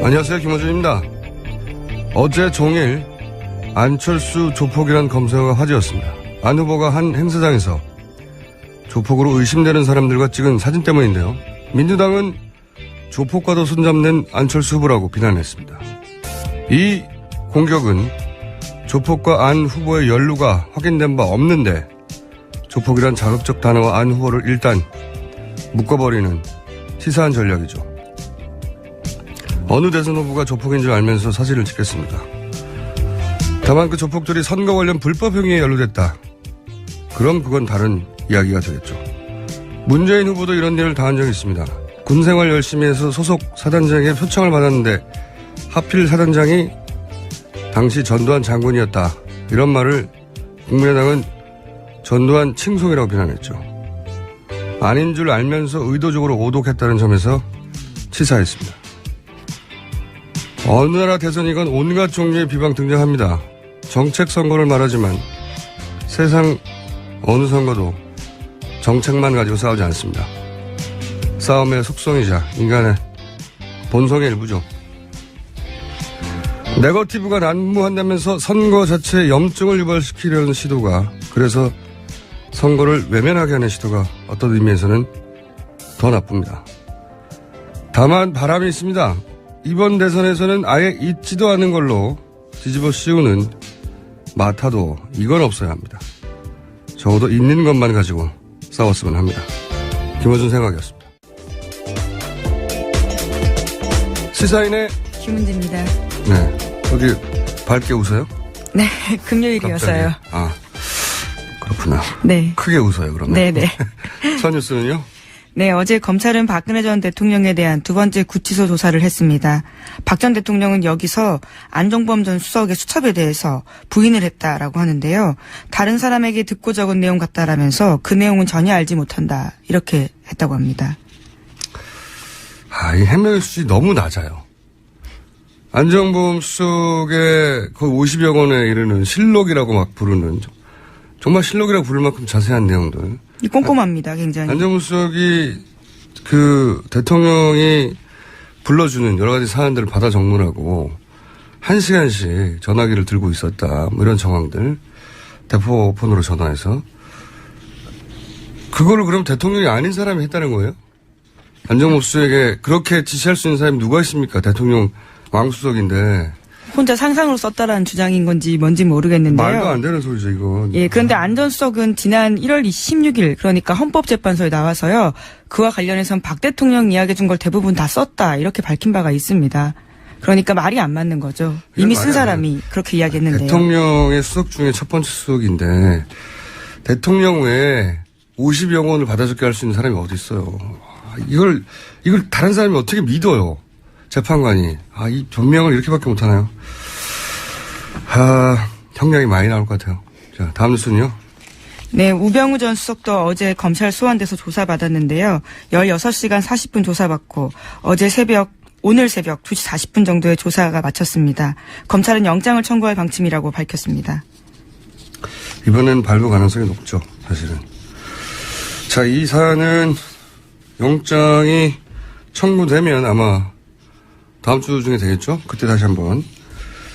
안녕하세요, 김호준입니다. 어제 종일 안철수 조폭이란 검색어가 화제였습니다. 안 후보가 한 행사장에서 조폭으로 의심되는 사람들과 찍은 사진 때문인데요. 민주당은 조폭과도 손잡는 안철수 후보라고 비난했습니다. 이 공격은 조폭과 안 후보의 연루가 확인된 바 없는데 조폭이란 자극적 단어와 안 후보를 일단 묶어버리는 치사한 전략이죠. 어느 대선 후보가 조폭인 줄 알면서 사진을 찍겠습니까? 다만 그 조폭들이 선거 관련 불법 행위에 연루됐다. 그럼 그건 다른 이야기가 되겠죠. 문재인 후보도 이런 일을 당한 적이 있습니다. 군생활 열심히 해서 소속 사단장의 표창을 받았는데 하필 사단장이 당시 전두환 장군이었다. 이런 말을 국민의당은 전두환 칭송이라고 비난했죠. 아닌 줄 알면서 의도적으로 오독했다는 점에서 치사했습니다. 어느 나라 대선이건 온갖 종류의 비방 등장합니다. 정책 선거를 말하지만 세상 어느 선거도 정책만 가지고 싸우지 않습니다. 싸움의 속성이자 인간의 본성의 일부죠. 네거티브가 난무한다면서 선거 자체에 염증을 유발시키려는 시도가, 그래서 선거를 외면하게 하는 시도가 어떤 의미에서는 더 나쁩니다. 다만 바람이 있습니다. 이번 대선에서는 아예 있지도 않은 걸로 뒤집어 씌우는 마타도 이건 없어야 합니다. 적어도 있는 것만 가지고 싸웠으면 합니다. 김호준 생각이었습니다. 시사인의 김은지입니다. 네, 여기 밝게 웃어요? 네, 금요일이어서요. 아, 그렇구나. 네. 크게 웃어요, 그러면. 네네. 첫 뉴스는요? 네, 어제 검찰은 박근혜 전 대통령에 대한 두 번째 구치소 조사를 했습니다. 박 전 대통령은 여기서 안종범 전 수석의 수첩에 대해서 부인을 했다라고 하는데요. 다른 사람에게 듣고 적은 내용 같다라면서 그 내용은 전혀 알지 못한다. 이렇게 했다고 합니다. 이 해명의 수준이 너무 낮아요. 안종범 수석의 거의 50여 권에 이르는 실록이라고 막 부르는, 정말 실록이라고 부를 만큼 자세한 내용들. 꼼꼼합니다, 굉장히. 안종범 수석이 그 대통령이 불러주는 여러 가지 사안들을 받아 적느라고 1시간씩 전화기를 들고 있었다. 뭐 이런 정황들. 대포폰으로 전화해서. 그거를 그럼 대통령이 아닌 사람이 했다는 거예요? 안종범 수석에게 그렇게 지시할 수 있는 사람이 누가 있습니까? 대통령 왕수석인데. 혼자 상상으로 썼다라는 주장인 건지 뭔지 모르겠는데요. 말도 안 되는 소리죠, 이건. 예, 그런데 안 전 수석은 지난 1월 16일, 그러니까 헌법재판소에 나와서요, 그와 관련해서는 박 대통령 이야기해 준 걸 대부분 다 썼다, 이렇게 밝힌 바가 있습니다. 그러니까 말이 안 맞는 거죠. 이미 쓴 사람이 그렇게 이야기했는데요. 대통령의 수석 중에 첫 번째 수석인데, 대통령 외에 50여 원을 받아 적게 할 수 있는 사람이 어디 있어요. 이걸 다른 사람이 어떻게 믿어요. 재판관이. 이 변명을 이렇게밖에 못하나요? 형량이 많이 나올 것 같아요. 자, 다음 뉴스는요? 네, 우병우 전 수석도 어제 검찰 소환돼서 조사받았는데요. 16시간 40분 조사받고 오늘 새벽 2시 40분 정도의 조사가 마쳤습니다. 검찰은 영장을 청구할 방침이라고 밝혔습니다. 이번엔 발부 가능성이 높죠, 사실은. 자, 이 사안은 영장이 청구되면 아마 다음 주 중에 되겠죠? 그때 다시 한번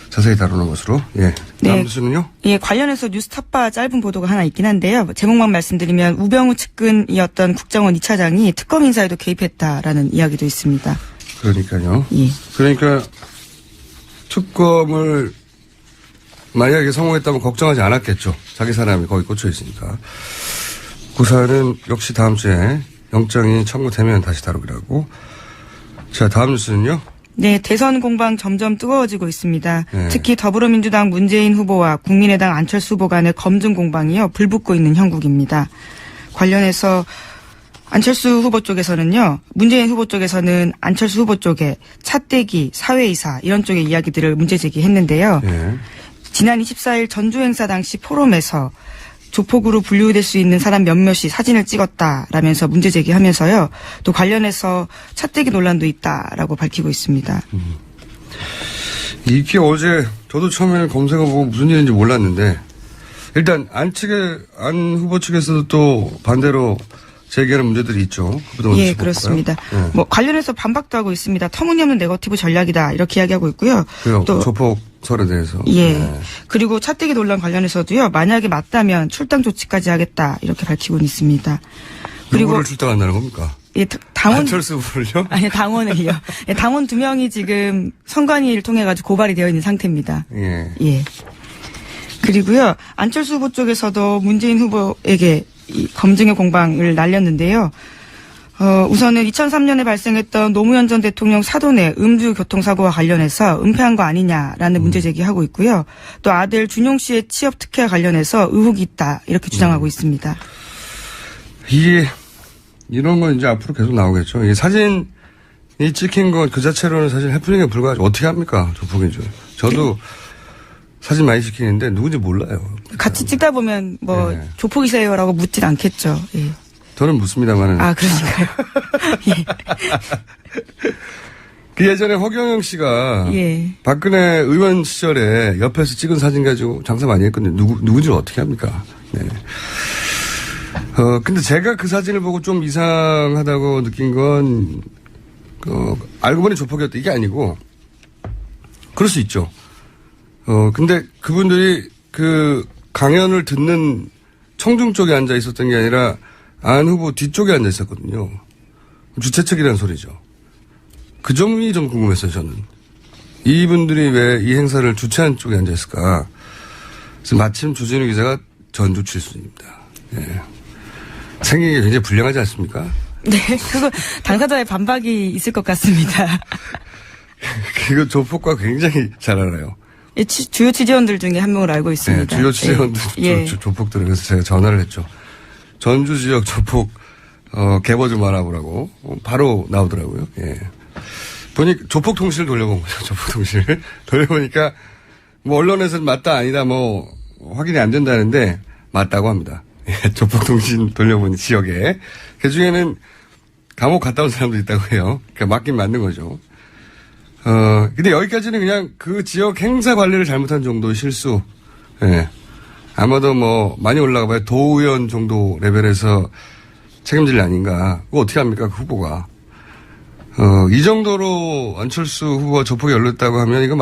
자세히 다루는 것으로. 예. 다음 네. 뉴스는요? 예, 관련해서 뉴스타파 짧은 보도가 하나 있긴 한데요. 제목만 말씀드리면 우병우 측근이었던 국정원 2차장이 특검 인사에도 개입했다라는 이야기도 있습니다. 그러니까요. 예. 그러니까 특검을 만약에 성공했다면 걱정하지 않았겠죠. 자기 사람이 거기 꽂혀 있으니까. 그 사안은 역시 다음 주에 영장이 청구되면 다시 다루기라고. 자, 다음 뉴스는요? 네, 대선 공방 점점 뜨거워지고 있습니다. 네. 특히 더불어민주당 문재인 후보와 국민의당 안철수 후보 간의 검증 공방이요, 불붙고 있는 형국입니다. 관련해서 안철수 후보 쪽에서는요, 문재인 후보 쪽에서는 안철수 후보 쪽에 차떼기, 사회이사 이런 쪽의 이야기들을 문제 제기했는데요. 예. 지난 24일 전주행사 당시 포럼에서 조폭으로 분류될 수 있는 사람 몇몇이 사진을 찍었다라면서 문제 제기하면서요. 또 관련해서 차떼기 논란도 있다라고 밝히고 있습니다. 이게 어제 저도 처음에는 검색해보고 무슨 일인지 몰랐는데 일단 안 후보 측에서도 또 반대로 제기하는 문제들이 있죠. 그부터 먼저 예, 짚어볼까요? 그렇습니다. 네. 뭐 관련해서 반박도 하고 있습니다. 터무니없는 네거티브 전략이다 이렇게 이야기하고 있고요. 또 조폭설에 대해서. 예. 네. 그리고 차떼기 논란 관련해서도요. 만약에 맞다면 출당 조치까지 하겠다 이렇게 밝히고는 있습니다. 그리고 누구를 출당한다는 겁니까? 예, 당원 안철수 후보를요? 아니 당원을요. 예, 당원 2명이 지금 선관위를 통해 가지고 고발이 되어 있는 상태입니다. 예. 예. 그리고요. 안철수 후보 쪽에서도 문재인 후보에게 이 검증의 공방을 날렸는데요. 우선은 2003년에 발생했던 노무현 전 대통령 사돈의 음주 교통사고와 관련해서 은폐한 거 아니냐라는 문제 제기하고 있고요. 또 아들 준용 씨의 취업 특혜와 관련해서 의혹이 있다 이렇게 주장하고 있습니다. 이게 이런 건 이제 앞으로 계속 나오겠죠. 이 사진이 찍힌 것 그 자체로는 사실 해프닝에 불과하죠. 어떻게 합니까? 조폭이죠. 저도 사진 많이 찍히는데 누군지 몰라요. 같이 찍다 보면 뭐 네. 조폭이세요라고 묻진 않겠죠. 예. 저는 묻습니다만은. 아, 그러니까요. 예. 그 예전에 허경영 씨가 예. 박근혜 의원 시절에 옆에서 찍은 사진 가지고 장사 많이 했거든요. 누군지 어떻게 합니까? 네. 근데 제가 그 사진을 보고 좀 이상하다고 느낀 건, 알고 보니 조폭이었다. 이게 아니고, 그럴 수 있죠. 근데 그분들이 그 강연을 듣는 청중 쪽에 앉아 있었던 게 아니라 안 후보 뒤쪽에 앉아 있었거든요. 주최 측이라는 소리죠. 그 점이 좀 궁금했어요, 저는. 이분들이 왜 이 행사를 주최한 쪽에 앉아 있을까? 그래서 마침 주진우 기자가 전주 출신입니다. 예. 생긴 게 굉장히 불량하지 않습니까? 네, 그거 당사자의 반박이 있을 것 같습니다. 그거 조폭과 굉장히 잘 알아요. 예, 주요 취재원들 중에 한 명으로 알고 있습니다. 네, 주요 취재원들, 예. 조폭들은 그래서 제가 전화를 했죠. 전주 지역 조폭, 개보 좀 알아보라고. 바로 나오더라고요. 예. 보니까 조폭 통신을 돌려본 거죠. 조폭 통신을. 돌려보니까 뭐 언론에서는 맞다 아니다 뭐 확인이 안 된다는데 맞다고 합니다. 예, 조폭 통신 돌려보니 지역에. 그 중에는 감옥 갔다 온 사람도 있다고 해요. 그러니까 맞긴 맞는 거죠. 근데 여기까지는 그냥 그 지역 행사 관리를 잘못한 정도의 실수. 예. 아마도 뭐 많이 올라가 봐야 도의원 정도 레벨에서 책임질 일 아닌가. 그거 어떻게 합니까? 그 후보가. 이 정도로 안철수 후보가 조폭에 연루했다고 하면 이거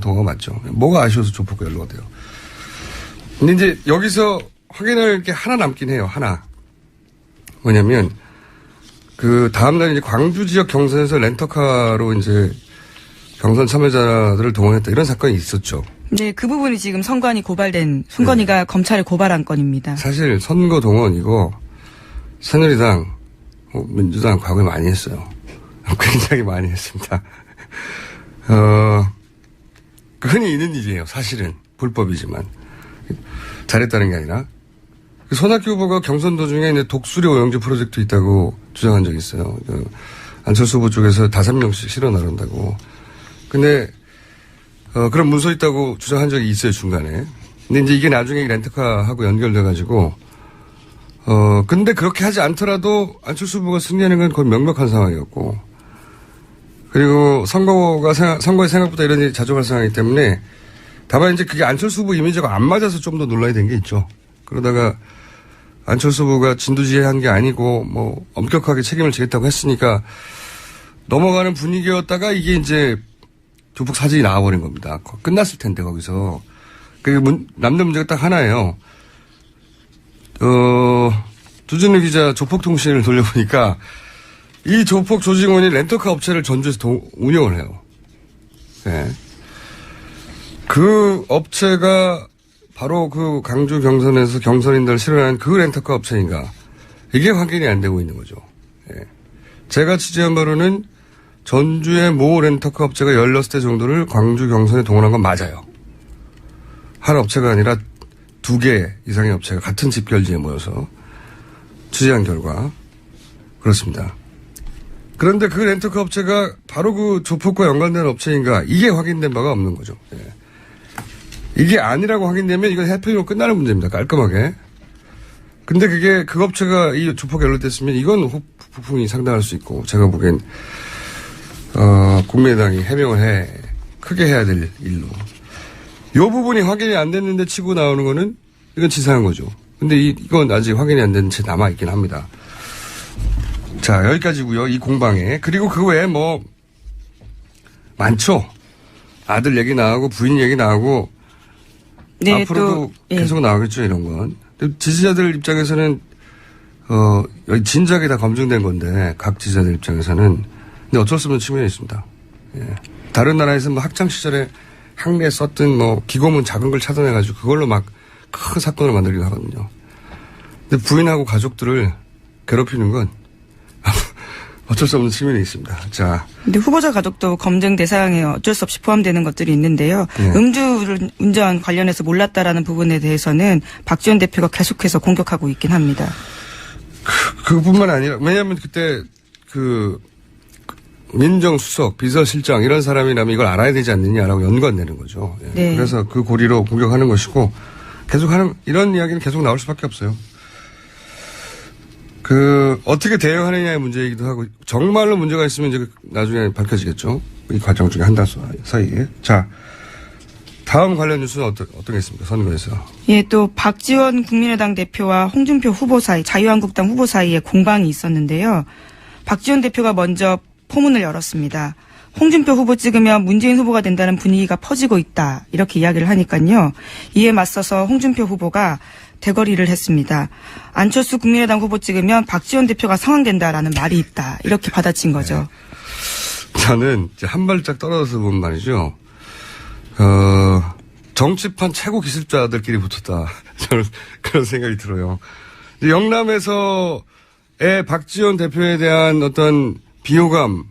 도가 맞죠. 뭐가 아쉬워서 조폭에 연루가 돼요. 근데 이제 여기서 확인할 게 하나 남긴 해요. 하나. 뭐냐면 그 다음날 이제 광주 지역 경선에서 렌터카로 이제 경선 참여자들을 동원했다 이런 사건이 있었죠. 네, 그 부분이 지금 선관위가 네. 검찰에 고발한 건입니다. 사실 선거 동원 이거 새누리당, 민주당 과거에 많이 했어요. 굉장히 많이 했습니다. 흔히 있는 일이에요. 사실은 불법이지만 잘했다는 게 아니라 손학규 후보가 경선 도중에 이제 독수리 오영주 프로젝트 있다고 주장한 적이 있어요. 안철수 후보 쪽에서 5명씩 실어 나른다고. 근데 그런 문서 있다고 주장한 적이 있어요, 중간에. 근데 이제 이게 나중에 렌터카하고 연결돼가지고, 근데 그렇게 하지 않더라도 안철수 후보가 승리하는 건 거의 명백한 상황이었고, 그리고 선거에 생각보다 이런 일이 자주 발생하기 때문에, 다만 이제 그게 안철수 후보 이미지가 안 맞아서 좀 더 논란이 된 게 있죠. 그러다가 안철수 후보가 진두지휘한 게 아니고, 뭐, 엄격하게 책임을 지겠다고 했으니까, 넘어가는 분위기였다가 이게 이제 조폭 사진이 나와버린 겁니다. 끝났을 텐데, 거기서. 남는 문제가 딱 하나예요. 주진우 기자 조폭 통신을 돌려보니까 이 조폭 조직원이 렌터카 업체를 전주에서 운영을 해요. 네. 그 업체가 바로 그 강주 경선에서 경선인들을 실어낸 그 렌터카 업체인가. 이게 확인이 안 되고 있는 거죠. 네. 제가 취재한 바로는 전주의 모 렌터카 업체가 16대 정도를 광주 경선에 동원한 건 맞아요. 한 업체가 아니라 2개 이상의 업체가 같은 집결지에 모여서 취재한 결과 그렇습니다. 그런데 그 렌터카 업체가 바로 그 조폭과 연관된 업체인가 이게 확인된 바가 없는 거죠. 예. 이게 아니라고 확인되면 이건 해프닝으로 끝나는 문제입니다. 깔끔하게. 근데 그게 그 업체가 이 조폭에 연루됐으면 이건 후폭풍이 상당할 수 있고 제가 보기엔 국민의당이 해명을 크게 해야 될 일로. 이 부분이 확인이 안 됐는데 치고 나오는 거는 이건 치사한 거죠. 근데 이건 아직 확인이 안 된 채 남아있긴 합니다. 자, 여기까지고요. 이 공방에. 그리고 그 외에 뭐 많죠. 아들 얘기 나오고 부인 얘기 나오고 네, 앞으로도 또, 계속 나오겠죠, 이런 건. 지지자들 입장에서는 여기 진작에 다 검증된 건데 각 지지자들 입장에서는 근데 어쩔 수 없는 측면이 있습니다. 예. 다른 나라에서 뭐 학창 시절에 학내에 썼던 뭐 기고문 작은 걸 찾아내가지고 그걸로 막 큰 사건을 만들기도 하거든요. 근데 부인하고 가족들을 괴롭히는 건 어쩔 수 없는 측면이 있습니다. 자. 근데 후보자 가족도 검증 대상에 어쩔 수 없이 포함되는 것들이 있는데요. 네. 음주운전 관련해서 몰랐다라는 부분에 대해서는 박지원 대표가 계속해서 공격하고 있긴 합니다. 그뿐만 아니라 왜냐하면 그때 그 민정수석, 비서실장 이런 사람이라면 이걸 알아야 되지 않느냐라고 연관되는 거죠. 예. 네. 그래서 그 고리로 공격하는 것이고 계속하는 이런 이야기는 계속 나올 수밖에 없어요. 어떻게 대응하느냐의 문제이기도 하고, 정말로 문제가 있으면 이제 나중에 밝혀지겠죠. 이 과정 중에 한 달 사이에. 자, 다음 관련 뉴스는 어떤 게 있습니까? 선거에서. 예, 또 박지원 국민의당 대표와 홍준표 후보 사이, 자유한국당 후보 사이에 공방이 있었는데요. 박지원 대표가 먼저 포문을 열었습니다. 홍준표 후보 찍으면 문재인 후보가 된다는 분위기가 퍼지고 있다. 이렇게 이야기를 하니까요. 이에 맞서서 홍준표 후보가 대거리를 했습니다. 안철수 국민의당 후보 찍으면 박지원 대표가 상황된다라는 말이 있다. 이렇게 받아친 거죠. 네. 저는 이제 한 발짝 떨어져서 본 말이죠. 정치판 최고 기술자들끼리 붙었다. 저는 그런 생각이 들어요. 영남에서의 박지원 대표에 대한 어떤 비호감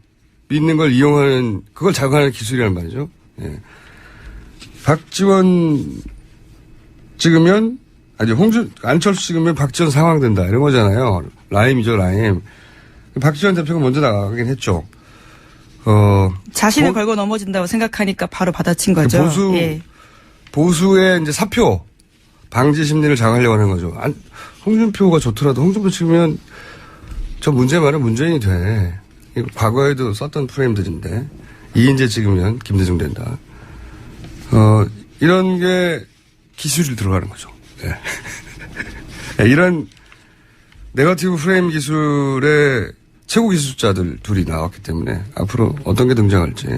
있는 걸 이용하는, 그걸 자극하는 기술이란 말이죠. 예. 박지원 찍으면, 안철수 찍으면 박지원 상황된다. 이런 거잖아요. 라임이죠, 라임. 박지원 대표가 먼저 나가긴 했죠. 자신을 걸고 넘어진다고 생각하니까 바로 받아친 거죠. 보수의 이제 사표, 방지 심리를 장하려고 하는 거죠. 홍준표가 좋더라도 홍준표 찍으면 저 문제 말은 문재인이 돼. 과거에도 썼던 프레임들인데 이인재 찍으면 김대중 된다. 이런 게 기술이 들어가는 거죠. 네. 이런 네거티브 프레임 기술의 최고 기술자들 둘이 나왔기 때문에 앞으로 어떤 게 등장할지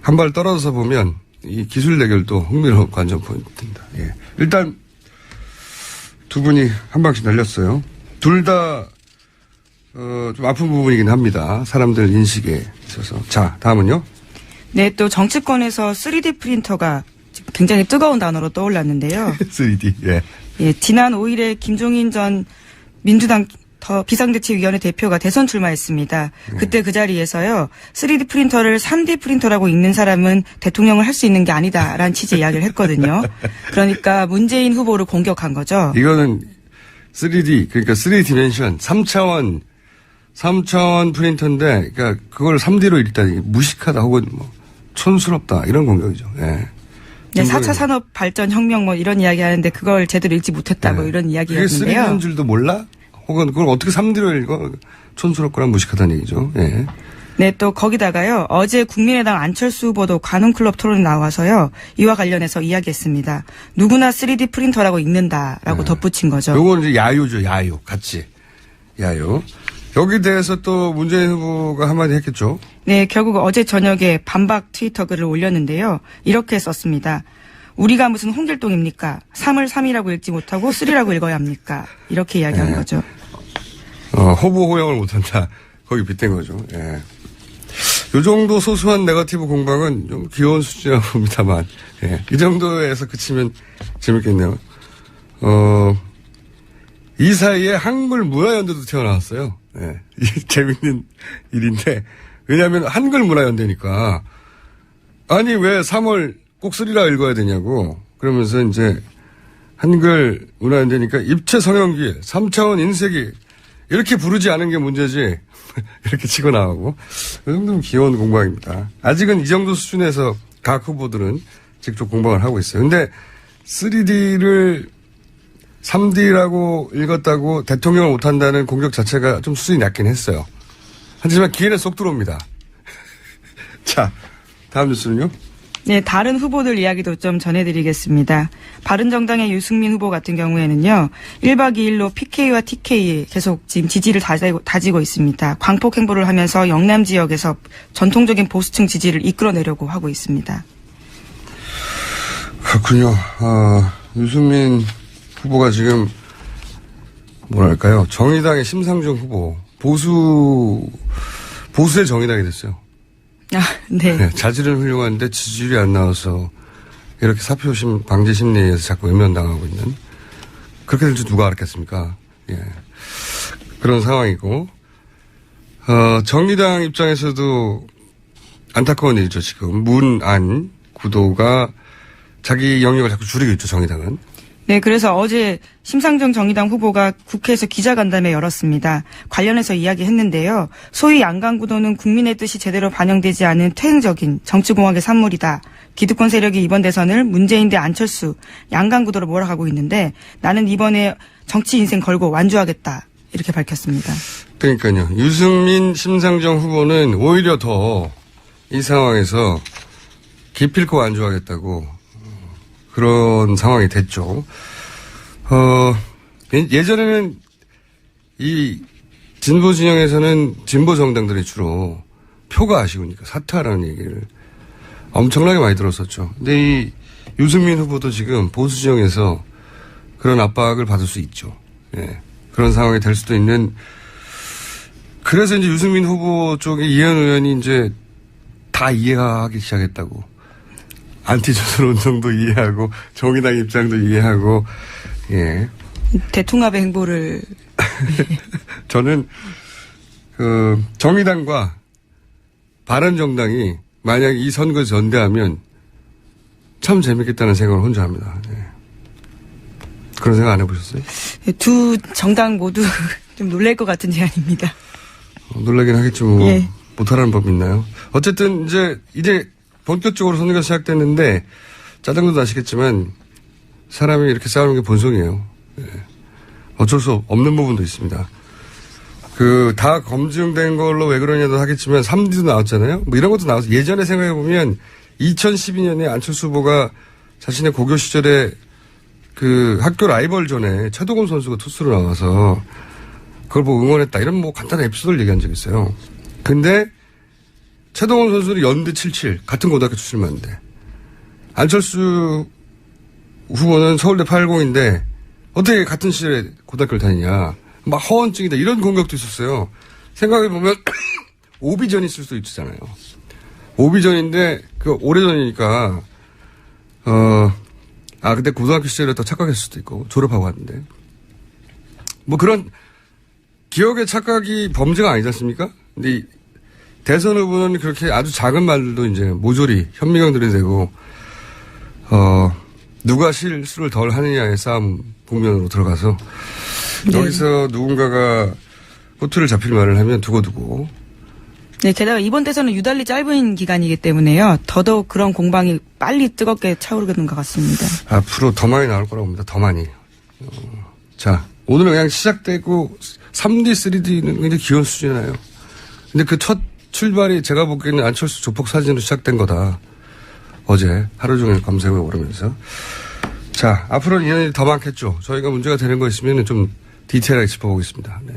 한 발 떨어져서 보면 이 기술 대결도 흥미로운 관전 포인트입니다. 예. 일단 두 분이 한 방씩 날렸어요. 둘 다 좀 아픈 부분이긴 합니다. 사람들 인식에 있어서. 자, 다음은요. 네, 또 정치권에서 3D 프린터가 굉장히 뜨거운 단어로 떠올랐는데요. 3D, 예. 예, 지난 5일에 김종인 전 민주당 비상대책위원회 대표가 대선 출마했습니다. 그때 그 자리에서요, 3D 프린터를 3D 프린터라고 읽는 사람은 대통령을 할 수 있는 게 아니다라는 취지의 이야기를 했거든요. 그러니까 문재인 후보를 공격한 거죠. 이거는 3D, 그러니까 3디멘션, 3차원 프린터인데, 그러니까 그걸 3D로 읽다니 무식하다 혹은 뭐 촌스럽다 이런 공격이죠. 예. 네, 4차 산업 발전 혁명 뭐 이런 이야기 하는데 그걸 제대로 읽지 못했다고 네. 이런 이야기였는데요. 그게 3D인 줄도 몰라? 혹은 그걸 어떻게 3D로 읽어? 촌스럽거나 무식하다는 얘기죠. 예. 네, 또 거기다가요. 어제 국민의당 안철수 후보도 관훈클럽 토론에 나와서요. 이와 관련해서 이야기했습니다. 누구나 3D 프린터라고 읽는다라고 덧붙인 거죠. 요건 이제 야유죠. 야유. 같이. 야유. 여기 대해서 또 문재인 후보가 한마디 했겠죠. 네, 결국 어제 저녁에 반박 트위터 글을 올렸는데요. 이렇게 썼습니다. 우리가 무슨 홍길동입니까? 3을 3이라고 읽지 못하고 3라고 읽어야 합니까? 이렇게 이야기한 거죠. 호보 호영을 못한다. 거기 빗댄 거죠. 예. 요 정도 소소한 네거티브 공방은 좀 귀여운 수준이라고 봅니다만, 예. 이 정도에서 그치면 재밌겠네요. 이 사이에 한글 문화연대도 태어나왔어요. 예. 이게 재밌는 일인데, 왜냐하면 한글 문화연대니까, 아니 왜 3월 꼭 3라 읽어야 되냐고, 그러면서 이제 한글 문화연대니까 입체 성형기, 3차원 인쇄기, 이렇게 부르지 않은 게 문제지, 이렇게 치고 나가고, 이 정도면 귀여운 공방입니다. 아직은 이 정도 수준에서 각 후보들은 직접 공방을 하고 있어요. 근데 3D를 3D라고 읽었다고 대통령을 못한다는 공격 자체가 좀 수준이 낮긴 했어요. 하지만 기회는 쏙 들어옵니다. 자, 다음 뉴스는요? 네, 다른 후보들 이야기도 좀 전해드리겠습니다. 바른정당의 유승민 후보 같은 경우에는요, 1박 2일로 PK와 TK 계속 지금 지지를 다지고 있습니다. 광폭 행보를 하면서 영남 지역에서 전통적인 보수층 지지를 이끌어내려고 하고 있습니다. 그렇군요. 유승민 후보가 지금 뭐랄까요, 정의당의 심상정 후보, 보수의 정의당이 됐어요. 네. 네, 자질은 훌륭한데 지지율이 안 나와서 이렇게 사표 방지 심리에서 자꾸 외면당하고 있는, 그렇게 될 줄 누가 알았겠습니까? 예. 그런 상황이고, 정의당 입장에서도 안타까운 일이죠, 지금. 문안 구도가 자기 영역을 자꾸 줄이고 있죠, 정의당은. 네, 그래서 어제 심상정 정의당 후보가 국회에서 기자간담회 열었습니다. 관련해서 이야기했는데요. 소위 양강구도는 국민의 뜻이 제대로 반영되지 않은 퇴행적인 정치공학의 산물이다. 기득권 세력이 이번 대선을 문재인 대 안철수 양강구도로 몰아가고 있는데 나는 이번에 정치 인생 걸고 완주하겠다. 이렇게 밝혔습니다. 그러니까요. 유승민, 심상정 후보는 오히려 더 이 상황에서 기필코 완주하겠다고 그런 상황이 됐죠. 예전에는 이 진보 진영에서는 진보 정당들이 주로 표가 아쉬우니까 사퇴하라는 얘기를 엄청나게 많이 들었었죠. 근데 이 유승민 후보도 지금 보수 진영에서 그런 압박을 받을 수 있죠. 예. 그런 상황이 될 수도 있는. 그래서 이제 유승민 후보 쪽에 이현 의원이 이제 다 이해하기 시작했다고. 안티조선 운동도 이해하고 정의당 입장도 이해하고. 예. 대통합의 행보를. 저는 정의당과 바른정당이 만약 이 선거 전대하면 참 재밌겠다는 생각을 혼자 합니다. 예. 그런 생각 안 해보셨어요? 두 정당 모두 좀 놀랄 것 같은 제안입니다. 놀라긴 하겠죠. 뭐. 예. 못하라는 법이 있나요? 어쨌든 이제 본격적으로 선거가 시작됐는데 짜장면도 아시겠지만 사람이 이렇게 싸우는 게 본성이에요. 예. 어쩔 수 없는 부분도 있습니다. 다 검증된 걸로 왜 그러냐도 하겠지만 3D도 나왔잖아요. 뭐 이런 것도 나와서 예전에 생각해보면 2012년에 안철수 후보가 자신의 고교 시절에 학교 라이벌전에 최동원 선수가 투수로 나와서 그걸 보고 응원했다. 이런 뭐 간단한 에피소드를 얘기한 적이 있어요. 근데 최동원 선수는 연대 77 같은 고등학교 출신인데 안철수 후보는 서울대 80인데 어떻게 같은 시절에 고등학교를 다니냐. 막 허언증이다. 이런 공격도 있었어요. 생각해보면 오비전이 있을 수도 있잖아요. 오비전인데 오래전이니까 근데 고등학교 시절에 더 착각했을 수도 있고 졸업하고 왔는데 뭐 그런 기억의 착각이 범죄가 아니지 않습니까? 근데 대선 후보는 그렇게 아주 작은 말도 이제 모조리 현미경 들이대고 누가 실수를 덜 하느냐의 싸움 국면으로 들어가서 네. 여기서 누군가가 꼬투리를 잡힐 말을 하면 두고두고. 네, 게다가 이번 대선은 유달리 짧은 기간이기 때문에요. 더더욱 그런 공방이 빨리 뜨겁게 차오르는 것 같습니다. 앞으로 더 많이 나올 거라고 봅니다. 더 많이. 자, 오늘은 그냥 시작되고 3D, 3D는 굉장히 귀여운 수준이나요. 근데 그 첫 출발이 제가 보기에는 안철수 조폭 사진으로 시작된 거다. 어제 하루 종일 검색을 오르면서. 자, 앞으로는 인연이 더 많겠죠. 저희가 문제가 되는 거 있으면 좀 디테일하게 짚어보겠습니다. 네.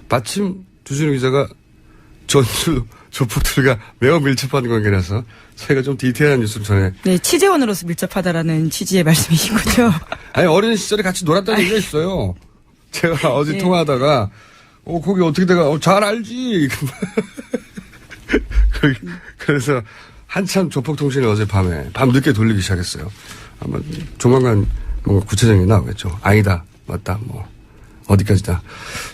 마침 주진우 기자가 전주 조폭들과 매우 밀접한 관계라서 저희가 좀 디테일한 뉴스를 전해. 네, 취재원으로서 밀접하다라는 취지의 말씀이신 거죠? 아니, 어린 시절에 같이 놀았다는 얘기가 있어요. 제가 어제 네. 통화하다가, 거기 어떻게 돼가, 잘 알지. 그래서 한참 조폭통신을 어제 밤 늦게 돌리기 시작했어요. 아마 조만간 뭔가 구체적인 게 나오겠죠. 아니다, 맞다, 뭐, 어디까지다.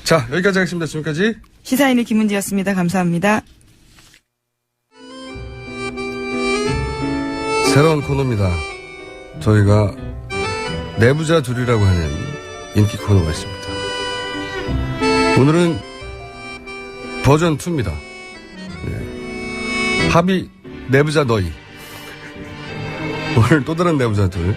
자, 여기까지 하겠습니다. 지금까지. 시사인의 김은지였습니다. 감사합니다. 새로운 코너입니다. 저희가 내부자 둘이라고 하는 인기 코너가 있습니다. 오늘은 버전 2입니다. 네. 합의 내부자 너희. 오늘 또 다른 내부자 둘.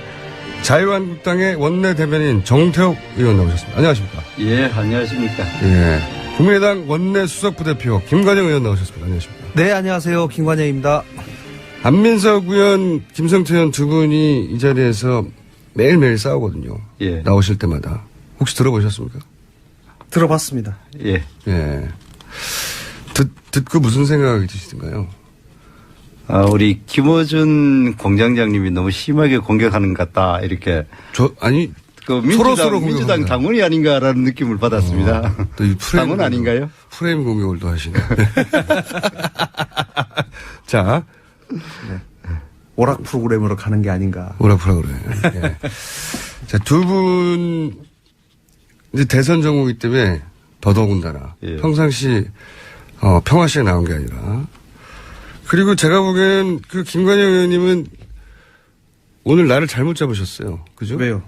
자유한국당의 원내 대변인 정태욱 의원 나오셨습니다. 안녕하십니까? 예, 안녕하십니까? 예. 국민의당 원내 수석부대표 김관영 의원 나오셨습니다. 안녕하십니까? 네, 안녕하세요. 김관영입니다. 안민석 의원, 김성태 의원 두 분이 이 자리에서 매일매일 싸우거든요. 예. 나오실 때마다. 혹시 들어보셨습니까? 들어봤습니다. 예. 예. 듣고 무슨 생각이 드시던가요? 우리 김어준 공장장님이 너무 심하게 공격하는 것 같다. 이렇게. 아니. 그 서로 민주당 당원이 아닌가라는 느낌을 받았습니다. 또 이 당원 아닌가요? 프레임 공격을 또 하시네. 자. 네. 오락 프로그램으로 가는 게 아닌가. 오락 프로그램. 예. 자, 두 분, 이제 대선 정국이기 때문에 더더군다나. 예. 평상시, 평화시에 나온 게 아니라. 그리고 제가 보기엔 그 김관영 의원님은 오늘 나를 잘못 잡으셨어요. 그죠? 왜요?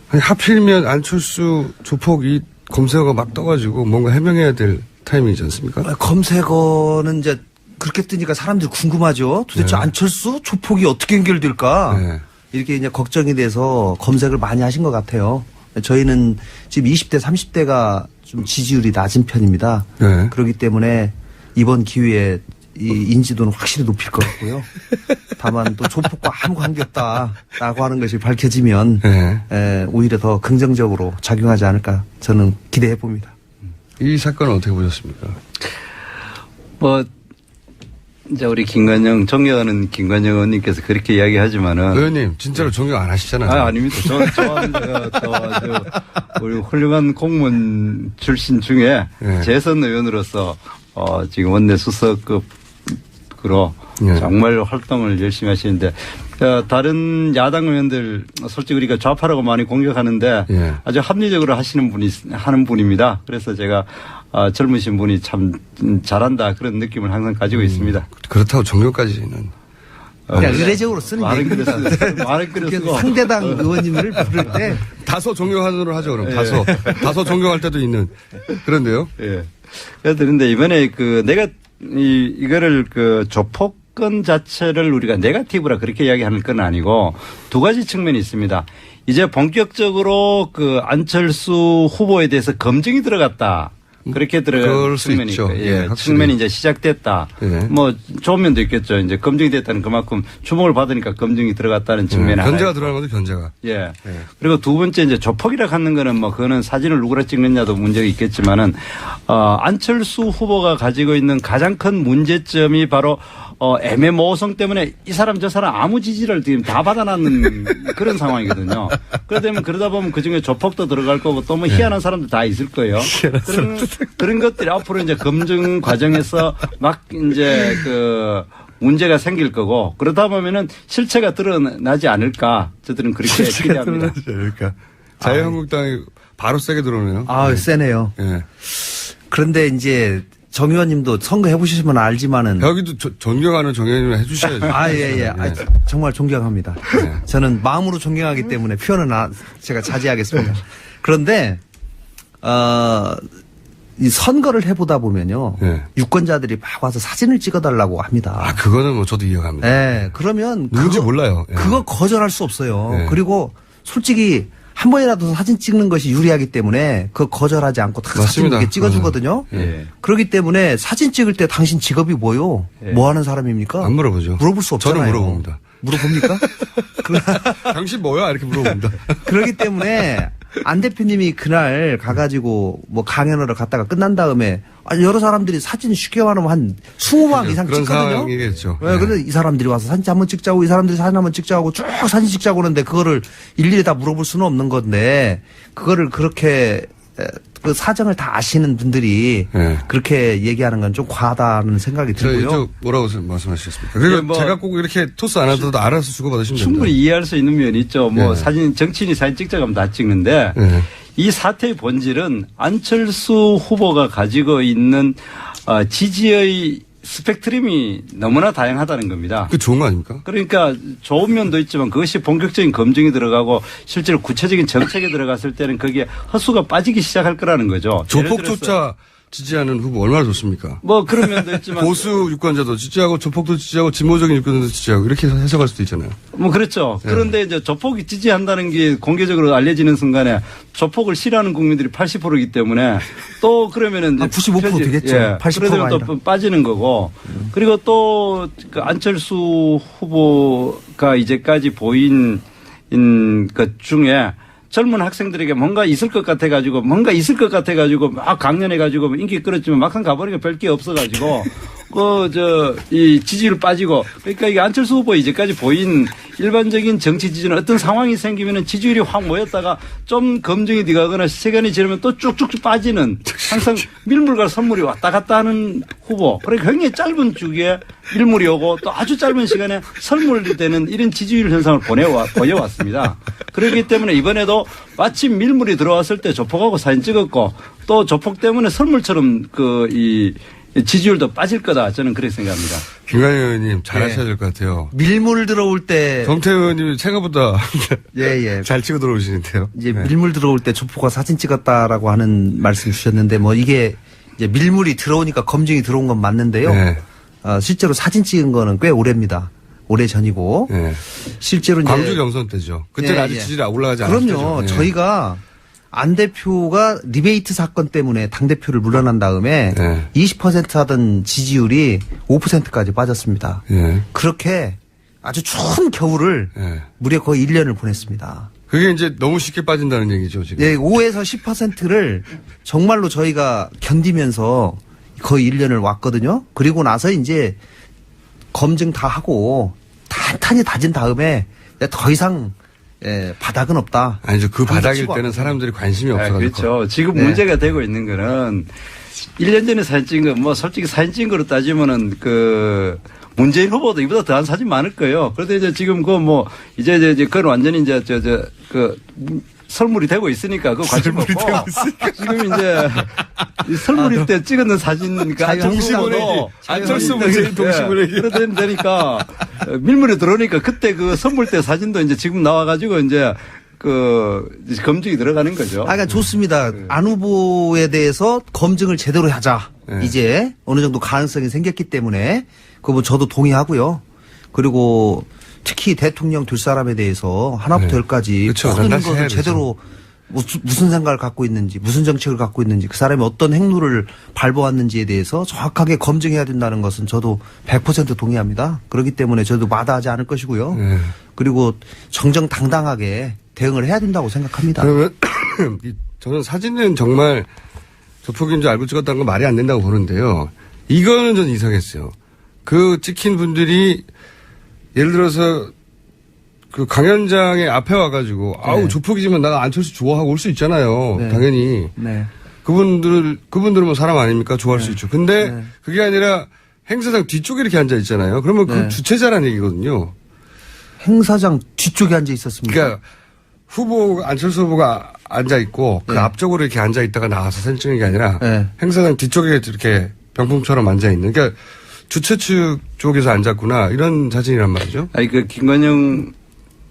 아니, 하필이면 안철수 조폭 이 검색어가 막 떠가지고 뭔가 해명해야 될 타이밍이지 않습니까? 검색어는 이제 그렇게 뜨니까 사람들이 궁금하죠. 도대체 네. 안철수 조폭이 어떻게 연결될까? 네. 이렇게 이제 걱정이 돼서 검색을 많이 하신 것 같아요. 저희는 지금 20대, 30대가 좀 지지율이 낮은 편입니다. 네. 그렇기 때문에 이번 기회에 이 인지도는 확실히 높일 것 같고요. 다만 또 조폭과 아무 관계없다라고 하는 것이 밝혀지면 네. 오히려 더 긍정적으로 작용하지 않을까 저는 기대해 봅니다. 이 사건은 어떻게 보셨습니까? 이제 우리 존경하는 김관영 의원님께서 그렇게 이야기하지만은. 의원님, 진짜로 존경 안 하시잖아요. 아닙니다. 우리 훌륭한 공무원 출신 중에 네. 재선 의원으로서, 지금 원내 수석급으로 네. 정말 활동을 열심히 하시는데, 다른 야당 의원들 솔직히 우리가 좌파라고 많이 공격하는데 네. 아주 합리적으로 하는 분입니다. 그래서 제가 젊으신 분이 참 잘한다 그런 느낌을 항상 가지고 있습니다. 그렇다고 존경까지는. 그냥 의례적으로 쓰는 말은 얘기입니다. 말은 그래서 상대당 의원님을 부를 때 다소 존경하도록 하죠, 그럼. 다소 존경할 때도 있는. 그런데요? 예. 그런데 이번에 내가 이거를 조폭건 자체를 우리가 네거티브라 그렇게 이야기하는 건 아니고 두 가지 측면이 있습니다. 이제 본격적으로 안철수 후보에 대해서 검증이 들어갔다. 그렇게 들어가는 측면이 있고, 측면이 이제 시작됐다. 예. 좋은 면도 있겠죠. 이제 검증이 됐다는 그만큼 주목을 받으니까 검증이 들어갔다는 측면이 견제가 들어가는 거죠, 견제가. 예. 그리고 두 번째 이제 조폭이라 하는 거는 그거는 사진을 누구라 찍느냐도 문제가 있겠지만은 안철수 후보가 가지고 있는 가장 큰 문제점이 바로 애매모호성 때문에 이 사람 저 사람 아무 지지를 지금 다 받아놨는 그런 상황이거든요. 그러다 보면 그중에 조폭도 들어갈 거고 또 희한한 사람도 다 있을 거예요. 그런 것들이 앞으로 이제 검증 과정에서 막 이제 문제가 생길 거고 그러다 보면은 실체가 드러나지 않을까 저들은 그렇게 기대합니다. 그러니까 자유한국당이 바로 세게 들어오네요. 세네요. 예. 그런데 이제 정 의원님도 선거 해보시면 알지만은 여기도 존경하는 정 의원님 해주셔야죠. 예. 정말 존경합니다. 네. 저는 마음으로 존경하기 때문에 표현은 제가 자제하겠습니다. 그런데 이 선거를 해보다 보면요, 네. 유권자들이 막 와서 사진을 찍어달라고 합니다. 그거는 저도 이해합니다. 네, 그러면 누군지 몰라요. 예. 그거 거절할 수 없어요. 네. 그리고 솔직히 한 번이라도 사진 찍는 것이 유리하기 때문에 그거 거절하지 않고 다 사진 맞습니다. 이렇게 찍어주거든요. 예. 그렇기 때문에 사진 찍을 때 당신 직업이 뭐요? 예. 뭐 하는 사람입니까? 안 물어보죠. 물어볼 수 없잖아요. 저는 물어봅니다. 물어봅니까? 당신 뭐야? 이렇게 물어봅니다. 그렇기 때문에 안 대표님이 그날 가가지고 강연하러 갔다가 끝난 다음에 여러 사람들이 사진 쉽게 말하면 한 20방 이상 그런 찍거든요. 상황이겠죠. 네. 근데 이 사람들이 와서 사진 한번 찍자고 이 사람들이 사진 한번 찍자고 쭉 사진 찍자고 하는데 그거를 일일이 다 물어볼 수는 없는 건데 그거를 그렇게 그 사정을 다 아시는 분들이 네. 그렇게 얘기하는 건 좀 과하다는 생각이 들고요. 저 뭐라고 말씀하시겠습니까? 그리고 제가 꼭 이렇게 토스 안 하더라도 알아서 주고받으시면 됩니다. 충분히 이해할 수 있는 면이 있죠. 네. 정치인이 사진 찍자고 하면 다 찍는데 네. 이 사태의 본질은 안철수 후보가 가지고 있는 지지의 스펙트럼이 너무나 다양하다는 겁니다. 그 좋은 거 아닙니까? 그러니까 좋은 면도 있지만 그것이 본격적인 검증이 들어가고 실제로 구체적인 정책에 들어갔을 때는 거기에 헛수가 빠지기 시작할 거라는 거죠. 조폭조차 지지하는 후보 얼마나 좋습니까? 뭐 그런 면도 있지만 보수 유권자도 지지하고 조폭도 지지하고 진보적인 유권자도 지지하고 이렇게 해석할 수도 있잖아요. 뭐 그렇죠. 네. 그런데 이제 조폭이 지지한다는 게 공개적으로 알려지는 순간에 조폭을 싫어하는 국민들이 80%이기 때문에 또 그러면은 이제 95% 되겠죠. 예. 80%가 그러면 또 아니라. 빠지는 거고. 그리고 또 그 안철수 후보가 이제까지 보인 것 중에 젊은 학생들에게 뭔가 있을 것 같아가지고 막 강연해가지고 인기 끌었지만 막상 가보니까 별 게 없어가지고 이 지지율 빠지고 그러니까 이게 안철수 후보 이제까지 보인 일반적인 정치 지지는 어떤 상황이 생기면은 지지율이 확 모였다가 좀 검증이 돼가거나 시간이 지나면 또 쭉쭉 빠지는 항상 밀물과 선물이 왔다 갔다 하는 후보. 그러니까 굉장히 짧은 주기에 밀물이 오고 또 아주 짧은 시간에 선물이 되는 이런 지지율 현상을 보여왔습니다. 그렇기 때문에 이번에도 마침 밀물이 들어왔을 때 조폭하고 사진 찍었고 또 조폭 때문에 선물처럼 이 지지율도 빠질 거다. 저는 그렇게 생각합니다. 김관영 의원님 잘하셔야 될 것 같아요. 밀물 들어올 때. 정태 의원님이 생각보다 예. 잘 치고 들어오시는데요. 이제 네. 밀물 들어올 때 조폭가 사진 찍었다라고 하는 말씀 주셨는데 뭐 이게 이제 밀물이 들어오니까 검증이 들어온 건 맞는데요. 네. 실제로 사진 찍은 거는 꽤 오래입니다. 오래 전이고. 네. 실제로 이제. 광주 경선 때죠. 그때는 예, 아직 예. 지지율이 올라가지 않았죠. 그럼요. 저희가 안 대표가 리베이트 사건 때문에 당대표를 물러난 다음에 네. 20% 하던 지지율이 5%까지 빠졌습니다. 예. 그렇게 아주 추운 겨울을 예. 무려 거의 1년을 보냈습니다. 그게 이제 너무 쉽게 빠진다는 얘기죠, 지금. 예, 5에서 10%를 정말로 저희가 견디면서 거의 1년을 왔거든요. 그리고 나서 이제 검증 다 하고 탄탄히 다진 다음에 더 이상 바닥은 없다. 아니죠. 그 바닥일 치고 때는 사람들이 관심이 없어가지고. 그렇죠. 지금 네. 문제가 되고 있는 거는 1년 전에 사진 찍은 거, 뭐 솔직히 사진 찍은 거로 따지면은 문재인 후보도 이보다 더한 사진 많을 거예요. 그런데 이제 지금 이제 그건 완전히 이제 설물이 되고 있으니까 그거 관심 없고 지금 이제 이 설물일 때 찍었는 사진이니까 동시보내기. 안철수 문재인 동시보내기. 그러다 되니까 밀물에 들어오니까 그때 그 선물 때 사진도 이제 지금 나와가지고 이제 검증이 들어가는 거죠. 그러니까 좋습니다. 안 후보에 대해서 검증을 제대로 하자. 네. 이제 어느 정도 가능성이 생겼기 때문에 그거 뭐 저도 동의하고요. 그리고 특히 대통령 될 사람에 대해서 하나부터 네. 열까지 그렇죠. 모든 낱낱이 것을 해야 제대로 무슨 생각을 갖고 있는지 무슨 정책을 갖고 있는지 그 사람이 어떤 행로를 밟아왔는지에 대해서 정확하게 검증해야 된다는 것은 저도 100% 동의합니다. 그렇기 때문에 저도 마다하지 않을 것이고요. 네. 그리고 정정당당하게 대응을 해야 된다고 생각합니다. 그러면 저는 사진은 정말 조폭인지 알고 찍었다는 건 말이 안 된다고 보는데요. 이거는 좀 이상했어요. 그 찍힌 분들이 예를 들어서 그 강연장의 앞에 와가지고 아우 조폭이지만 나 안철수 좋아하고 올 수 있잖아요. 네. 당연히. 네. 그분들은 뭐 사람 아닙니까? 좋아할 수 있죠. 근데 그게 아니라 행사장 뒤쪽에 이렇게 앉아 있잖아요. 그러면 그 주최자라는 얘기거든요. 행사장 뒤쪽에 앉아 있었습니다. 그러니까 안철수 후보가 앉아 있고 그 앞쪽으로 이렇게 앉아 있다가 나와서 사진 찍는 게 아니라 행사장 뒤쪽에 이렇게 병풍처럼 앉아 있는. 그러니까 주최 측 쪽에서 앉았구나 이런 사진이란 말이죠. 아니 김관영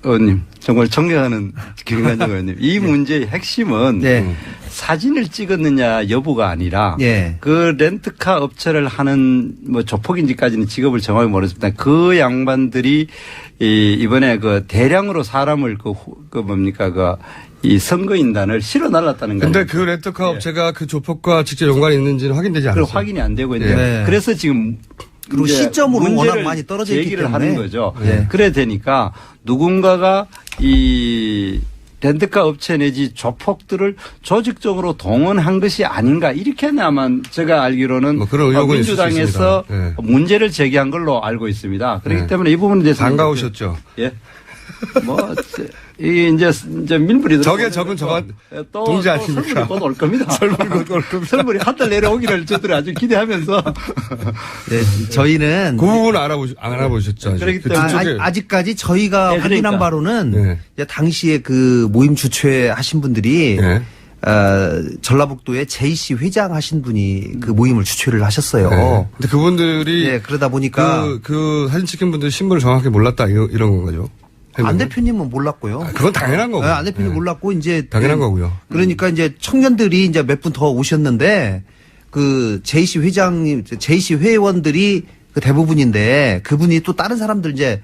의원님 정말 존경하는 김관영 의원님 이 문제의 핵심은 사진을 찍었느냐 여부가 아니라 그 렌트카 업체를 하는 뭐 조폭인지까지는 직업을 정확히 모르겠습니다. 그 양반들이 이번에 대량으로 사람을 이 선거인단을 실어 날랐다는 거예요. 근데 그 렌트카 업체가 그 조폭과 직접 연관이 있는지는 확인되지 않았어요. 확인이 안 되고 있는데 그래서 지금 그리고 시점으로 워낙 많이 떨어져 있기 얘기를 때문에 하는 거죠. 그래 되니까 누군가가 이 렌트카 업체 내지 조폭들을 조직적으로 동원한 것이 아닌가 이렇게나만 제가 알기로는 뭐 그런 의혹은 민주당에서 문제를 제기한 걸로 알고 있습니다. 그렇기 때문에 이 부분에 대해서 반가우셨죠. 예. 이제 밀물이 저건 동지 아닙니까? 설물이 곧 올 겁니다. 설물이 한 달 내려오기를 저들이 아주 기대하면서. 저희는 그 부분 알아보셨죠. 그렇기 때문에 아직까지 저희가 확인한 바로는 당시에 그 모임 주최하신 분들이 전라북도의 JC 회장 하신 분이 그 모임을 주최를 하셨어요. 근데 그분들이 그러다 보니까 그 사진 찍힌 분들 신분을 정확히 몰랐다 이런 건 거죠. 안 대표님은 몰랐고요. 그건 당연한 거고. 안 대표님 몰랐고 이제 당연한 거고요. 그러니까 이제 청년들이 이제 몇 분 더 오셨는데 그 JC 회장님, JC 회원들이 그 대부분인데 그분이 또 다른 사람들 이제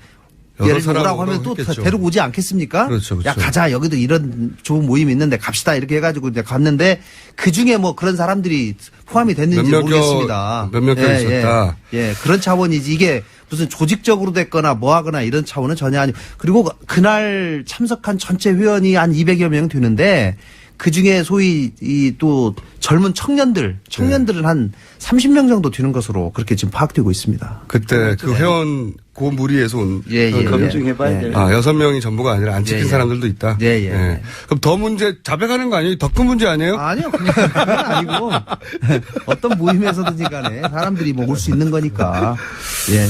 예를 들어 오라고 하면 또 했겠죠. 데리고 오지 않겠습니까? 그렇죠, 그렇죠. 야, 가자. 여기도 이런 좋은 모임이 있는데 갑시다. 이렇게 해가지고 이제 갔는데 그 중에 뭐 그런 사람들이 포함이 됐는지 모르겠습니다. 몇몇 개 있었다. 예, 그런 차원이지 이게 무슨 조직적으로 됐거나 뭐 하거나 이런 차원은 전혀 아니고 그리고 그날 참석한 전체 회원이 한 200여 명 되는데 그 중에 소위 이 또 젊은 청년들은 한 30명 정도 되는 것으로 그렇게 지금 파악되고 있습니다. 그때 그 회원 그 무리에서 온 검증해봐야 돼요. 6명이 전부가 아니라 안 찍힌 사람들도 있다. 예. 그럼 더 문제 잡혀가는 거 아니에요? 더 큰 문제 아니에요? 아니요, 그건 아니고 어떤 모임에서든지 간에 사람들이 뭐 올 수 있는 거니까. 예.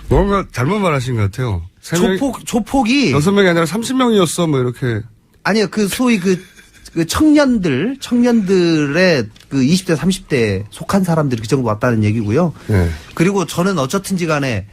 뭔가 잘못 말하신 것 같아요. 조폭이 6명이 아니라 30명이었어 뭐 이렇게. 아니요, 그 소위 그 청년들의 그 20대 30대에 속한 사람들이 그 정도 왔다는 얘기고요. 네. 그리고 저는 어쨌든지 간에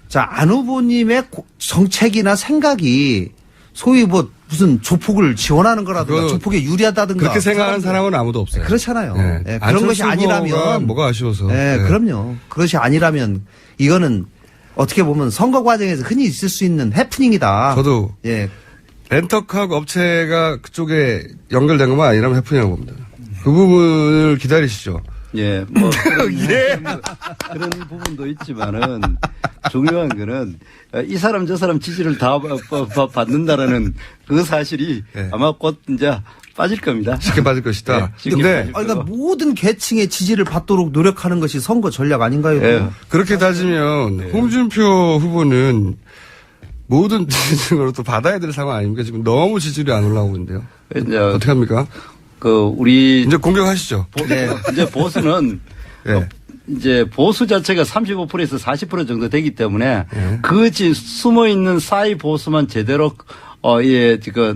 자, 안 후보님의 정책이나 생각이 소위 뭐 무슨 조폭을 지원하는 거라든가 조폭에 유리하다든가 그렇게 생각하는 사람은 아무도 없어요. 그렇잖아요. 네. 예, 그런 것이 아니라면 뭐가 아쉬워서. 네, 그럼요. 그것이 아니라면 이거는 어떻게 보면 선거 과정에서 흔히 있을 수 있는 해프닝이다. 저도 예. 렌터카 업체가 그쪽에 연결된 것만 아니라면 해프닝이라고 봅니다. 그 부분을 기다리시죠. 예, 뭐 그런 부분도 있지만은 중요한 거는 이 사람 저 사람 지지를 다 받는다라는 그 사실이 아마 곧 이제 빠질 겁니다. 쉽게 빠질 것이다. 근데 그러니까 모든 계층의 지지를 받도록 노력하는 것이 선거 전략 아닌가요? 그렇게 따지면 홍준표 후보는 모든 지지층으로 또 받아야 될 상황 아닙니까? 지금 너무 지지율이 안 올라오고 있는데요. 이제 어떻게 합니까? 우리 이제 공격하시죠. 이제 보수는 이제 보수 자체가 35%에서 40% 정도 되기 때문에 그 숨어 있는 사이 보수만 제대로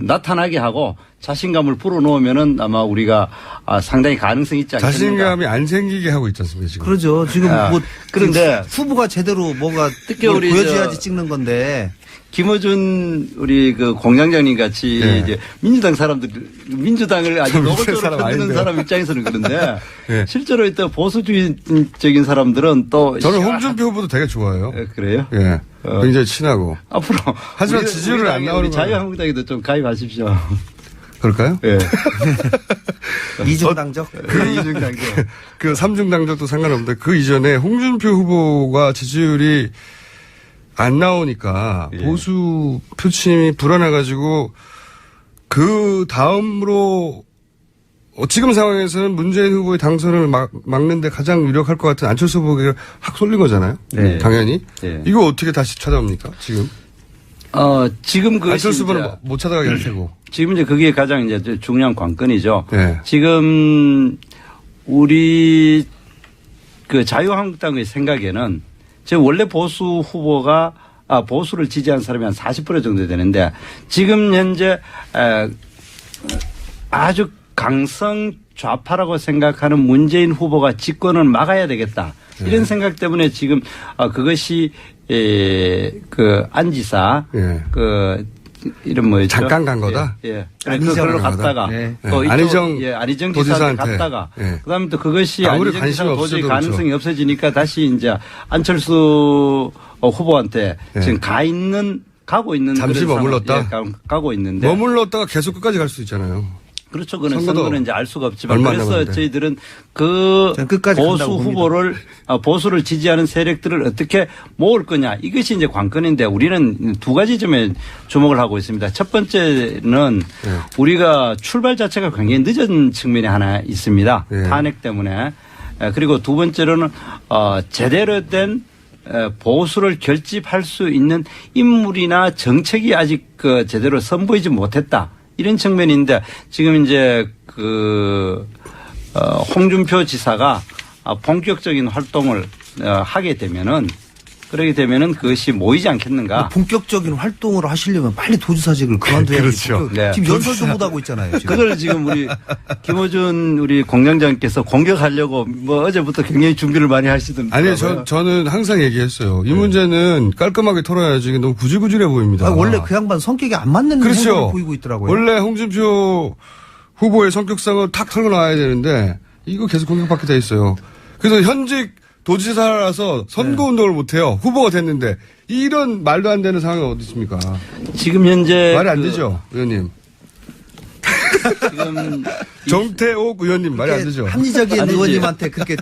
나타나게 하고 자신감을 불어넣으면은 아마 우리가 상당히 가능성이 있지 않겠는가. 자신감이 안 생기게 하고 있지 않습니까, 지금? 그러죠. 지금 뭐 그런데 후보가 제대로 뭐가 우리 보여줘야지 찍는 건데. 김어준 우리 그 공장장님 같이 이제 민주당 사람들 민주당을 아주 노골적으로 흔드는 사람 입장에서는 그런데 실제로 이때 보수주의적인 사람들은 또 저는 홍준표 후보도 되게 좋아해요. 그래요? 예. 굉장히 친하고. 앞으로 하지만 지지율을 안 나오는 거예요. 자유한국당에도 좀 가입하십시오. 그럴까요? 예. 이중당적? 이중당적. 그 삼중당적도 상관없는데 그 이전에 홍준표 후보가 지지율이 안 나오니까 보수 표심이 불안해가지고 그 다음으로 지금 상황에서는 문재인 후보의 당선을 막는데 가장 유력할 것 같은 안철수 후보가 확 쏠린 거잖아요. 당연히. 이거 어떻게 다시 찾아옵니까? 지금? 지금 그 안철수 후보는 못 찾아가게 할 테고. 지금 이제 그게 가장 이제 중요한 관건이죠. 지금 우리 그 자유한국당의 생각에는 지금 원래 보수 후보가 보수를 지지한 사람이 한 40% 정도 되는데 지금 현재 아주 강성 좌파라고 생각하는 문재인 후보가 집권을 막아야 되겠다. 이런 생각 때문에 지금 그것이 그 안지사 이름 뭐였죠? 잠깐 간 거다? 그걸로 갔다가 또 안희정 지사한테 갔다가 그다음에 또 그것이 안희정 지사가 도저히 가능성이 없어지니까 다시 이제 안철수 후보한테 지금 가고 있는 잠시 머물렀다. 가고 있는데 머물렀다가 계속 끝까지 갈 수 있잖아요. 그렇죠. 그는 선거는 이제 알 수가 없지만 그래서 저희들은 그 보수 후보를 보수를 지지하는 세력들을 어떻게 모을 거냐 이것이 이제 관건인데 우리는 두 가지 점에 주목을 하고 있습니다. 첫 번째는 우리가 출발 자체가 굉장히 늦은 측면이 하나 있습니다. 탄핵 때문에. 그리고 두 번째로는 제대로 된 보수를 결집할 수 있는 인물이나 정책이 아직 제대로 선보이지 못했다. 이런 측면인데 지금 이제 홍준표 지사가 본격적인 활동을 하게 되면은 그러게 되면은 그것이 모이지 않겠는가. 본격적인 활동을 하시려면 빨리 도지사직을 그만둬야 그렇죠. 지금 연설도 못 하고 있잖아요. 지금. 그걸 지금 우리 김어준 우리 공장장께서 공격하려고 뭐 어제부터 굉장히 준비를 많이 하시던데. 아니 저는 항상 얘기했어요. 이 문제는 깔끔하게 털어야지. 이게 너무 구질구질해 보입니다. 원래 그 양반 성격이 안 맞는 모습을 보이고 있더라고요. 원래 홍준표 후보의 성격상을 탁 털어놔야 되는데 이거 계속 공격받게 돼 있어요. 그래서 현직 도지사라서 선거운동을 못해요. 후보가 됐는데 이런 말도 안 되는 상황이 어디 있습니까? 지금 현재 말이 안 되죠, 의원님. 지금 정태옥 의원님 말이 안 되죠. 합리적인 아니지. 의원님한테 그렇게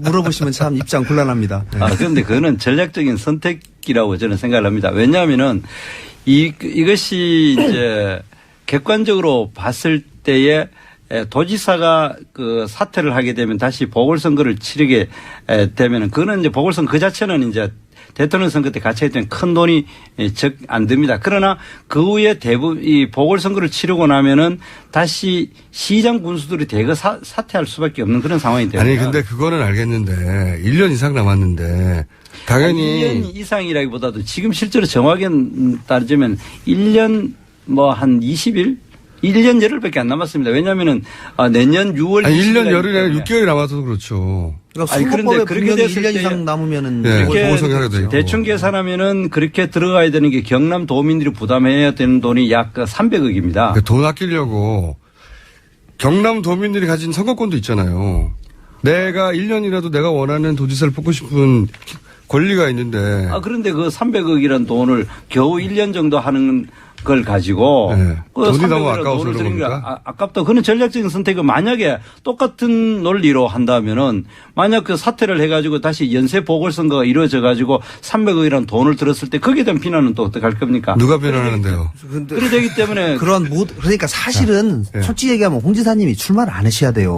물어보시면 참 입장 곤란합니다. 그런데 그거는 전략적인 선택이라고 저는 생각을 합니다. 왜냐하면은 이것이 이제 객관적으로 봤을 때에 도지사가 그 사퇴를 하게 되면 다시 보궐선거를 치르게 되면은 그거는 이제 보궐선거 그 자체는 이제 대통령 선거 때 같이 했던 큰 돈이 적 안 듭니다. 그러나 그 후에 대부분 이 보궐선거를 치르고 나면은 다시 시장 군수들이 대거 사퇴할 수밖에 없는 그런 상황이 됩니다. 아니 근데 그거는 알겠는데 1년 이상 남았는데 당연히 1년 이상이라기보다도 지금 실제로 정확히 따지면 1년 뭐 한 20일? 1년 열흘밖에 안 남았습니다. 왜냐하면은 내년 6월. 아니 1년 열흘이 아니라 6개월이 남아서 그렇죠. 그러니까 아니, 그런데 선거법에 그렇게 분명히 됐을 1년 때 이상 남으면은 네, 이렇게 보궐선거 하게 되죠. 대충 계산하면은 그렇게 들어가야 되는 게 경남 도민들이 부담해야 되는 돈이 약 300억입니다. 그러니까 돈 아끼려고 경남 도민들이 가진 선거권도 있잖아요. 내가 1년이라도 내가 원하는 도지사를 뽑고 싶은 권리가 있는데. 그런데 그 300억이라는 돈을 겨우 1년 정도 하는 걸 가지고 네. 그 돈이 너무 300억이라는 아까워서 돈을 그런 쓰는 게 겁니까? 아깝다. 그는 전략적인 선택은 만약에 똑같은 논리로 한다면은 만약 그 사퇴를 해가지고 다시 연쇄 보궐선거가 이루어져 가지고 300억이라는 돈을 들었을 때 거기에 대한 비난은 또 어떡할 겁니까? 누가 비난하는데요? 그래 되기 때문에 그러니까 사실은 네. 솔직히 얘기하면 홍 지사님이 출마를 안 하셔야 돼요.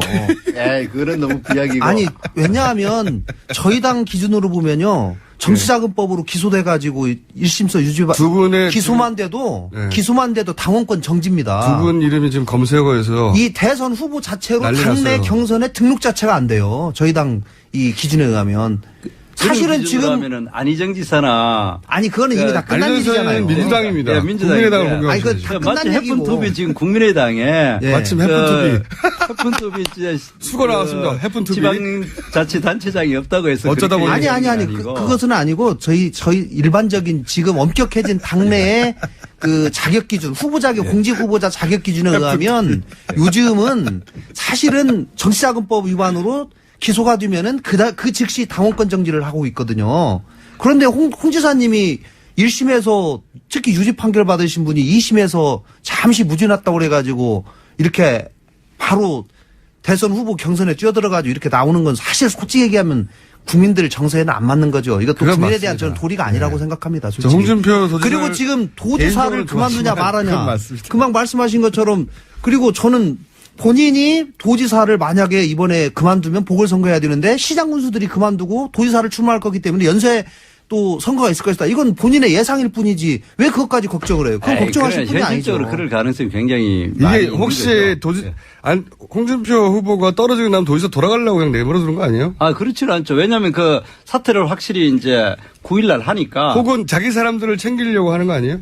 에이, 그건 너무 비약이고. 아니 왜냐하면 저희 당 기준으로 보면요. 정치자금법으로 기소돼가지고 1심서 유죄 두 분의 기소만 돼도 네. 기소만 돼도 당원권 정지입니다. 두 분 이름이 지금 검색어에서 이 대선 후보 자체로 난리 당내 났어요. 경선에 등록 자체가 안 돼요. 저희 당 이 기준에 의하면 사실은 지금 하면은 안희정 지사나 아니 그거는 이미 다 끝난 안희정 일이잖아요. 지사는 민주당입니다. 예, 민주당인데. 국민의당을 아니, 그 공격하시죠. 다 마치 끝난 얘기고. 해픈투비 지금 국민의당에 예. 마침 해픈투비. 해픈투비 진짜 수고 나왔습니다. 해픈투비. 지방자치단체장이 없다고 해서 어쩌다 그렇게 보니. 아니 얘기하는 게 그, 아니고. 그것은 아니고 저희 일반적인 지금 엄격해진 당내의 그 자격 기준 후보 자격 공직 후보자 자격 기준에 의하면 요즘은 사실은 정치자금법 위반으로 기소가 되면은 그 즉시 당원권 정지를 하고 있거든요. 그런데 홍 지사님이 1심에서 특히 유죄 판결 받으신 분이 2심에서 잠시 무죄 났다고 그래가지고 이렇게 바로 대선 후보 경선에 뛰어들어가지고 이렇게 나오는 건 사실 솔직히 얘기하면 국민들 정서에는 안 맞는 거죠. 이것도 그건 국민에 맞습니다. 대한 저는 도리가 아니라고 네. 생각합니다. 저 솔직히. 홍준표 도지사 그리고 지금 도지사를 개인적으로 그만두냐 좋아하지만 그건 말하냐. 맞습니다. 금방 말씀하신 것처럼 그리고 저는 본인이 도지사를 만약에 이번에 그만두면 보궐선거 해야 되는데 시장 군수들이 그만두고 도지사를 출마할 거기 때문에 연쇄 또 선거가 있을 것이다. 이건 본인의 예상일 뿐이지 왜 그것까지 걱정을 해요? 그건 걱정하실 분이 아니죠. 현실적으로 그럴 가능성이 굉장히 많이 이게 있는 혹시 거죠. 홍준표 후보가 떨어지고 나면 도지사 돌아가려고 그냥 내버려 두는 거 아니에요? 그렇지는 않죠. 왜냐하면 그 사퇴를 확실히 이제 9일날 하니까. 혹은 자기 사람들을 챙기려고 하는 거 아니에요?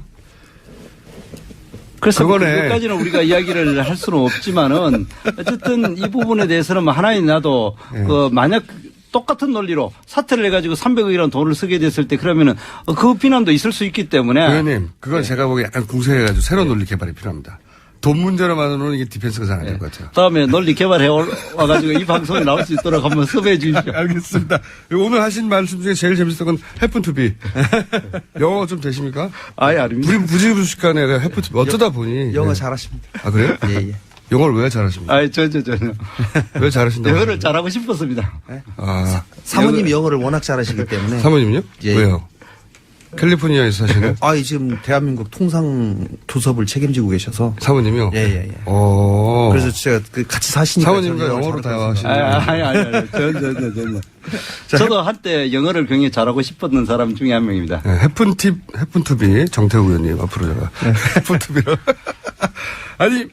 그래서 그거네. 그것까지는 우리가 이야기를 할 수는 없지만은 어쨌든 이 부분에 대해서는 뭐 하나의 나도 그 만약 똑같은 논리로 사퇴를 해가지고 300억이라는 돈을 쓰게 됐을 때 그러면은 그 비난도 있을 수 있기 때문에. 의원님, 그건 제가 보기에 약간 궁색해가지고 새로운 논리 개발이 필요합니다. 돈 문제로만으로는 이게 디펜스가 잘 안 될 것 같아요. 다음에 논리 개발해 와가지고 이 방송에 나올 수 있도록 한번 섭외해 주십시오. 알겠습니다. 오늘 하신 말씀 중에 제일 재밌었던 건 해픈투비. 영어 좀 되십니까? 아예 아닙니다. 부지부식간에 해픈투비. 어쩌다 보니. 영어 예. 잘하십니다. 아, 그래요? 예. 영어를 왜 잘하십니까? 전혀. 왜 잘하신다고? 영어를 잘하고 싶었습니다. 사모님이 영어를 워낙 잘하시기 때문에. 사모님요? 예. 왜요? 캘리포니아에서 사시는? 지금 대한민국 통상 교섭을 책임지고 계셔서. 사모님이요? 예. 오. 그래서 제가 같이 사시니까. 사모님과 저는 영어로 잘하고 있어요. 대화하시는 전혀. 저도 한때 영어를 굉장히 잘하고 싶었던 사람 중에 한 명입니다. 네, 해픈투비 정태우 의원님 앞으로 제가 해픈투비로 아니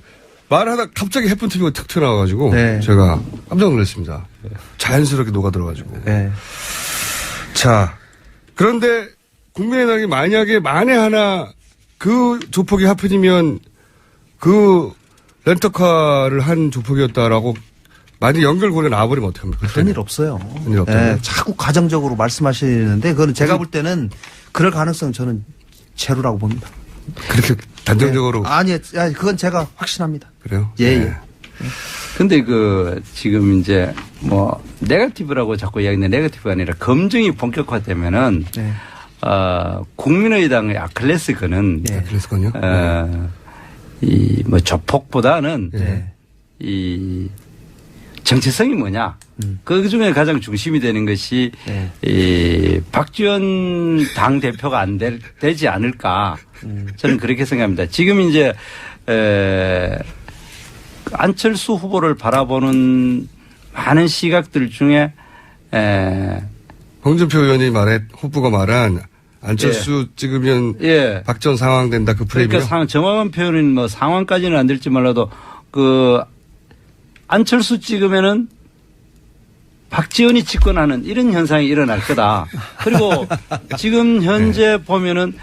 말하다 갑자기 해픈투비가 툭 튀어나와가지고 네. 제가 깜짝 놀랐습니다. 자연스럽게 녹아들어가지고. 네. 자 그런데 국민의당이 만에 하나 그 조폭이 하필이면 그 렌터카를 한 조폭이었다라고 만약 연결고리가 나와버리면 어떡합니까? 그런 일 없어요. 일 없다고요? 자꾸 가정적으로 말씀하시는데 그거는 제가 볼 때는 그럴 가능성 저는 제로라고 봅니다. 그렇게 단정적으로 아니, 그건 제가 확신합니다. 그래요? 예. 네. 근데 지금 이제 네거티브라고 자꾸 이야기하는데 네거티브가 아니라 검증이 본격화되면은 네. 국민의당의 아킬레스건은 네. 그랬군요. 조폭보다는 네. 이 정체성이 뭐냐. 그 중에 가장 중심이 되는 것이 네. 이 박지원 당 대표가 되지 않을까. 저는 그렇게 생각합니다. 지금 이제 안철수 후보를 바라보는 많은 시각들 중에 홍준표 의원이 후보가 말한 안철수 찍으면 박전 상황된다 그 프레임이요. 그러니까 정확한 표현은 상황까지는 안 될지 몰라도 안철수 찍으면은 박지원이 집권하는 이런 현상이 일어날 거다. 그리고 지금 현재 보면은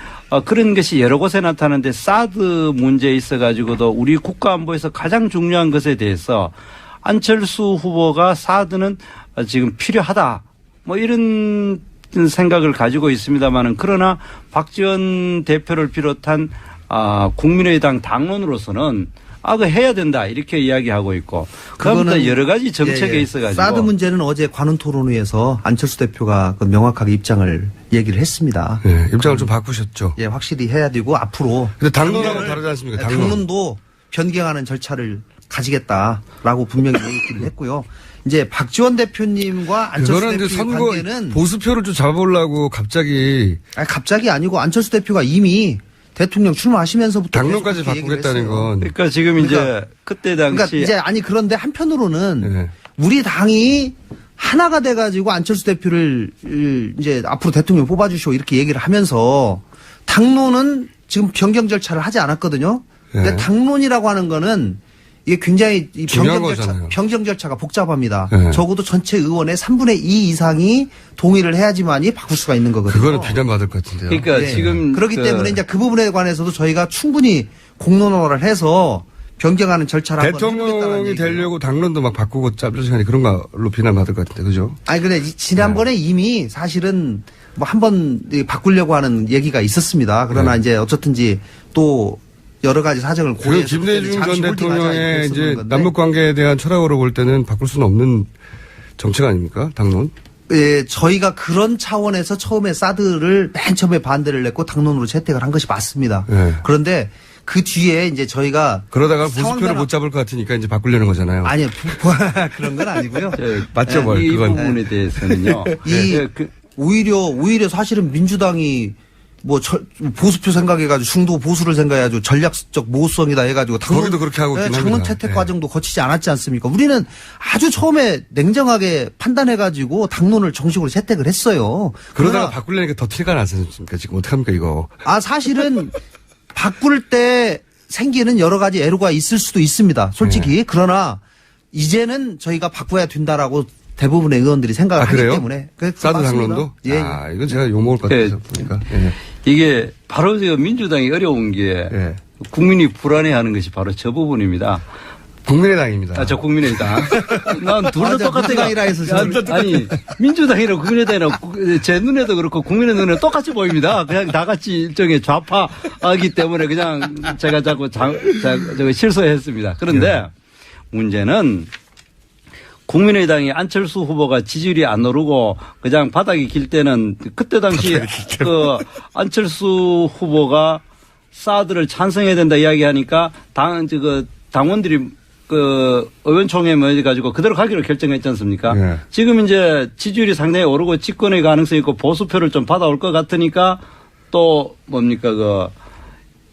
그런 것이 여러 곳에 나타나는데 사드 문제에 있어 가지고도 우리 국가 안보에서 가장 중요한 것에 대해서 안철수 후보가 사드는 지금 필요하다. 이런 생각을 가지고 있습니다만은 그러나 박지원 대표를 비롯한 국민의당 당론으로서는 그거 해야 된다 이렇게 이야기하고 있고 그거는 여러 가지 정책에 있어가지고 사드 문제는 어제 관훈 토론회에서 안철수 대표가 명확하게 입장을 얘기를 했습니다. 네, 입장을 좀 바꾸셨죠. 예, 확실히 해야 되고 앞으로. 근데 당론하고 다르지 않습니까? 당론도 변경하는 절차를 가지겠다라고 분명히 얘기를 했고요. 이제 박지원 대표님과 안철수 대표의 선거 관계는 보수표를 좀 잡아보려고 갑자기 아니고 안철수 대표가 이미 대통령 출마하시면서부터 당론까지 바꾸겠다는 건. 그러니까 지금 이제 그때 당시 그런데 한편으로는 네. 우리 당이 하나가 돼가지고 안철수 대표를 이제 앞으로 대통령 뽑아주시오 이렇게 얘기를 하면서 당론은 지금 변경 절차를 하지 않았거든요. 근데 당론이라고 하는 거는 이게 굉장히 변경 절차가 복잡합니다. 네. 적어도 전체 의원의 3분의 2 이상이 동의를 해야지만이 바꿀 수가 있는 거거든요. 그거는 비난받을 것 같은데요. 그러니까 지금 그렇기 때문에 이제 그 부분에 관해서도 저희가 충분히 공론화를 해서 변경하는 절차를 대통령이 되려고 당론도 막 바꾸고 짜증하니 그런 걸로 비난받을 것 같은데 그죠? 근데 지난번에 이미 사실은 한번 바꾸려고 하는 얘기가 있었습니다. 그러나 이제 어쨌든지 또 여러 가지 사정을 고려해서 김대중 전 대통령의 이제 남북 관계에 대한 철학으로 볼 때는 바꿀 수는 없는 정책 아닙니까? 당론? 예, 저희가 그런 차원에서 처음에 사드를 맨 처음에 반대를 냈고 당론으로 채택을 한 것이 맞습니다. 네. 그런데 그 뒤에 이제 저희가 그러다가 보수표를 못 잡을 것 같으니까 이제 바꾸려는 거잖아요. 아니요. 그런 건 아니고요. 맞죠, 이 그건. 부분에 대해서는요. 오히려 사실은 민주당이 보수표 생각해가지고 중도 보수를 생각해가지고 전략적 모성이다 해가지고 거기도 그렇게 하고 있긴 당론 합니다. 채택 과정도 거치지 않았지 않습니까? 우리는 아주 처음에 냉정하게 판단해가지고 당론을 정식으로 채택을 했어요. 그러다가 바꾸려니까 더 티가 나지 않습니까? 지금 어떡합니까 이거. 사실은 바꿀 때 생기는 여러 가지 애로가 있을 수도 있습니다. 솔직히. 그러나 이제는 저희가 바꿔야 된다라고 대부분의 의원들이 생각을 하기 그래요? 때문에. 사드 당론도? 예. 이건 제가 욕먹을 것 같아서 보니까. 예. 이게 바로 민주당이 어려운 게 국민이 불안해하는 것이 바로 저 부분입니다. 국민의당입니다. 저 국민의당. 난 둘 다 똑같아. 민주당이라 해서 아니, 민주당이랑 국민의당이랑 제 눈에도 그렇고 국민의 눈에 똑같이 보입니다. 그냥 다 같이 일종의 좌파이기 때문에 그냥 제가 자꾸 실수했습니다. 그런데 문제는 국민의당이 안철수 후보가 지지율이 안 오르고 그냥 바닥이 길 때는 그때 당시 안철수 후보가 사드를 찬성해야 된다 이야기하니까 당원들이 의원총회 모여가지고 그대로 가기로 결정했지 않습니까? 네. 지금 이제 지지율이 상당히 오르고 집권의 가능성이 있고 보수표를 좀 받아올 것 같으니까 또 뭡니까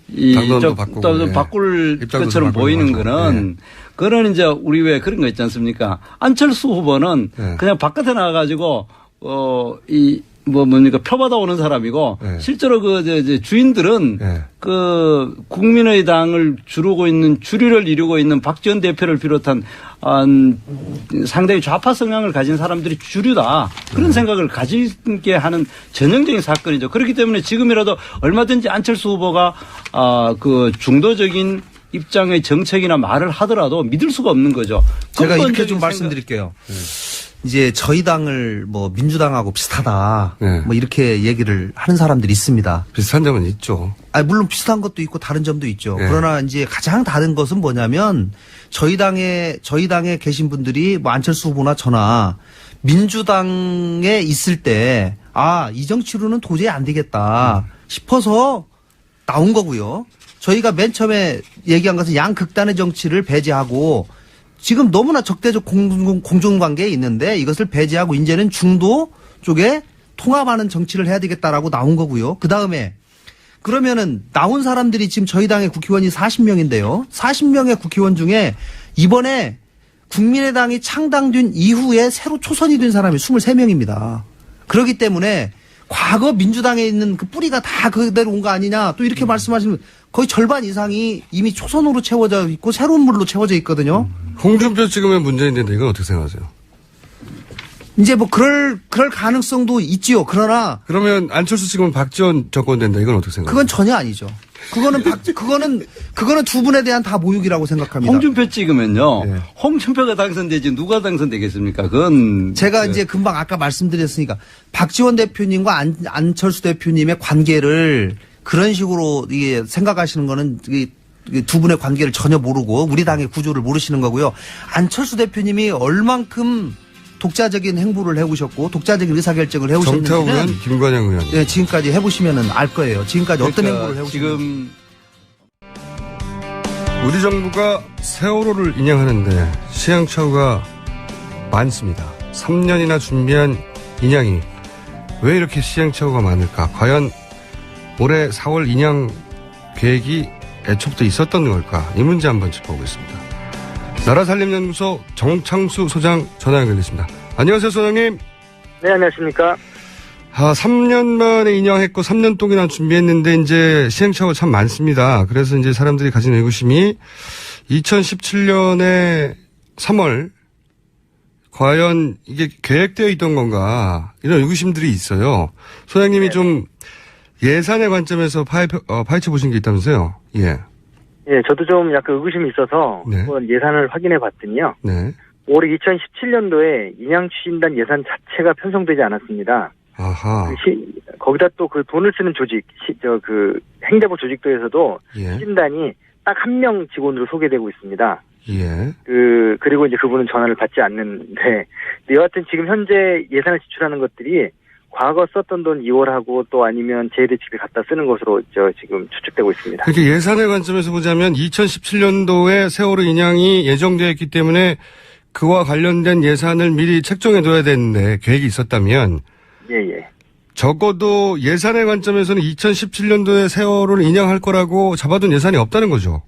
당론도 바꾸고, 또 바꿀 것처럼 보이는 거는 그런 이제 우리 왜 그런 거 있지 않습니까? 안철수 후보는 그냥 바깥에 나가가지고 표 받아오는 사람이고 실제로 주인들은 국민의당을 주류를 이루고 있는 박지원 대표를 비롯한 상당히 좌파 성향을 가진 사람들이 주류다. 그런 생각을 가지게 하는 전형적인 사건이죠. 그렇기 때문에 지금이라도 얼마든지 안철수 후보가 중도적인 입장의 정책이나 말을 하더라도 믿을 수가 없는 거죠. 제가 이렇게 좀 말씀드릴게요. 이제 저희 당을 민주당하고 비슷하다. 이렇게 얘기를 하는 사람들이 있습니다. 비슷한 점은 있죠. 물론 비슷한 것도 있고 다른 점도 있죠. 그러나 이제 가장 다른 것은 뭐냐면 저희 당에 계신 분들이 뭐 안철수 후보나 저나 민주당에 있을 때 이 정치로는 도저히 안 되겠다 싶어서 나온 거고요. 저희가 맨 처음에 얘기한 것은 양극단의 정치를 배제하고 지금 너무나 적대적 공존관계에 있는데 이것을 배제하고 이제는 중도 쪽에 통합하는 정치를 해야 되겠다라고 나온 거고요. 그다음에 그러면은 나온 사람들이 지금 저희 당의 국회의원이 40명인데요. 40명의 국회의원 중에 이번에 국민의당이 창당된 이후에 새로 초선이 된 사람이 23명입니다. 그렇기 때문에 과거 민주당에 있는 그 뿌리가 다 그대로 온 거 아니냐 또 이렇게 말씀하시면 거의 절반 이상이 이미 초선으로 채워져 있고 새로운 물로 채워져 있거든요. 홍준표 찍으면 문재인인데 이건 어떻게 생각하세요? 이제 뭐 그럴 가능성도 있지요. 그러나 그러면 안철수 찍으면 박지원 정권 된다. 이건 어떻게 생각하세요? 그건 전혀 아니죠. 그거는 두 분에 대한 다 모욕이라고 생각합니다. 홍준표 찍으면요. 네. 홍준표가 당선되지 누가 당선되겠습니까? 그건 제가 이제 금방 아까 말씀드렸으니까 박지원 대표님과 안철수 대표님의 관계를 그런 식으로 이게 생각하시는 거는 이게 두 분의 관계를 전혀 모르고 우리 당의 구조를 모르시는 거고요. 안철수 대표님이 얼만큼 독자적인 행보를 해오셨고 독자적인 의사결정을 정태호 의원, 해오셨는지는 김관영 의원. 네, 지금까지 해보시면 알 거예요. 지금까지 어떤 행보를 해오셨는지. 지금 우리 정부가 세월호를 인양하는데 시행착오가 많습니다. 3년이나 준비한 인양이 왜 이렇게 시행착오가 많을까? 과연 올해 4월 인양 계획이 애초부터 있었던 걸까? 이 문제 한번 짚어보겠습니다. 나라살림연구소 정창수 소장 전화 연결됐습니다. 안녕하세요, 소장님. 네, 안녕하십니까. 3년 만에 인양했고 3년 동안 준비했는데 이제 시행착오가 참 많습니다. 그래서 이제 사람들이 가진 의구심이 2017년에 3월 과연 이게 계획되어 있던 건가 이런 의구심들이 있어요. 소장님이 좀 예산의 관점에서 파헤쳐 보신 게 있다면서요? 예. 예, 저도 좀 약간 의구심이 있어서 네. 한번 예산을 확인해 봤더니요. 네. 올해 2017년도에 인양 추진단 예산 자체가 편성되지 않았습니다. 아하. 거기다 또 그 돈을 쓰는 조직, 행정부 조직도에서도 예. 추진단이 딱 한 명 직원으로 소개되고 있습니다. 예. 그리고 이제 그분은 전화를 받지 않는데, 여하튼 지금 현재 예산을 지출하는 것들이 과거 썼던 돈 이월하고 또 아니면 재대책비 갖다 쓰는 것으로 지금 추측되고 있습니다. 그렇게 예산의 관점에서 보자면 2017년도에 세월호 인양이 예정되어 있기 때문에 그와 관련된 예산을 미리 책정해 둬야 되는데 계획이 있었다면 예. 적어도 예산의 관점에서는 2017년도에 세월호를 인양할 거라고 잡아둔 예산이 없다는 거죠.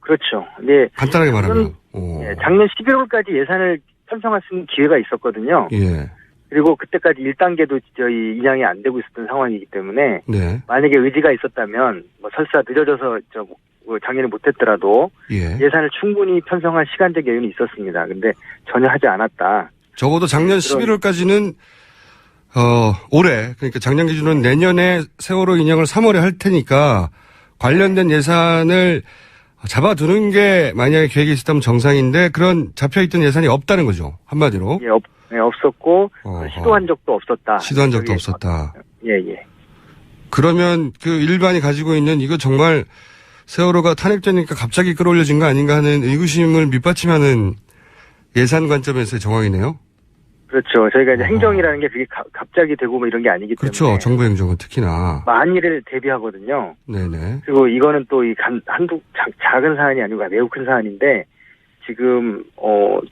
그렇죠. 네. 간단하게 말하면. 예, 작년 11월까지 예산을 편성할 수 있는 기회가 있었거든요. 예. 그리고 그때까지 1단계도 저희 인양이 안 되고 있었던 상황이기 때문에 네. 만약에 의지가 있었다면 뭐 설사 늦어져서 작년에 못했더라도 예. 예산을 충분히 편성할 시간적 여유는 있었습니다. 근데 전혀 하지 않았다. 적어도 작년 11월까지는 올해 그러니까 작년 기준으로는 내년에 세월호 인양을 3월에 할 테니까 관련된 예산을 잡아두는 게 만약에 계획이 있었다면 정상인데 그런 잡혀있던 예산이 없다는 거죠. 한마디로. 예, 없었고 시도한 적도 없었다. 시도한 적도 없었다. 예. 그러면 그 일반이 가지고 있는 이거 정말 세월호가 탄핵되니까 갑자기 끌어올려진 거 아닌가 하는 의구심을 밑받침하는 예산 관점에서의 정황이네요. 그렇죠. 저희가 이제 행정이라는 게 그게 갑자기 되고 뭐 이런 게 아니기 그렇죠. 때문에. 정부 행정은 특히나. 만일을 대비하거든요. 네네. 그리고 이거는 또 한두 작은 사안이 아니고 매우 큰 사안인데 지금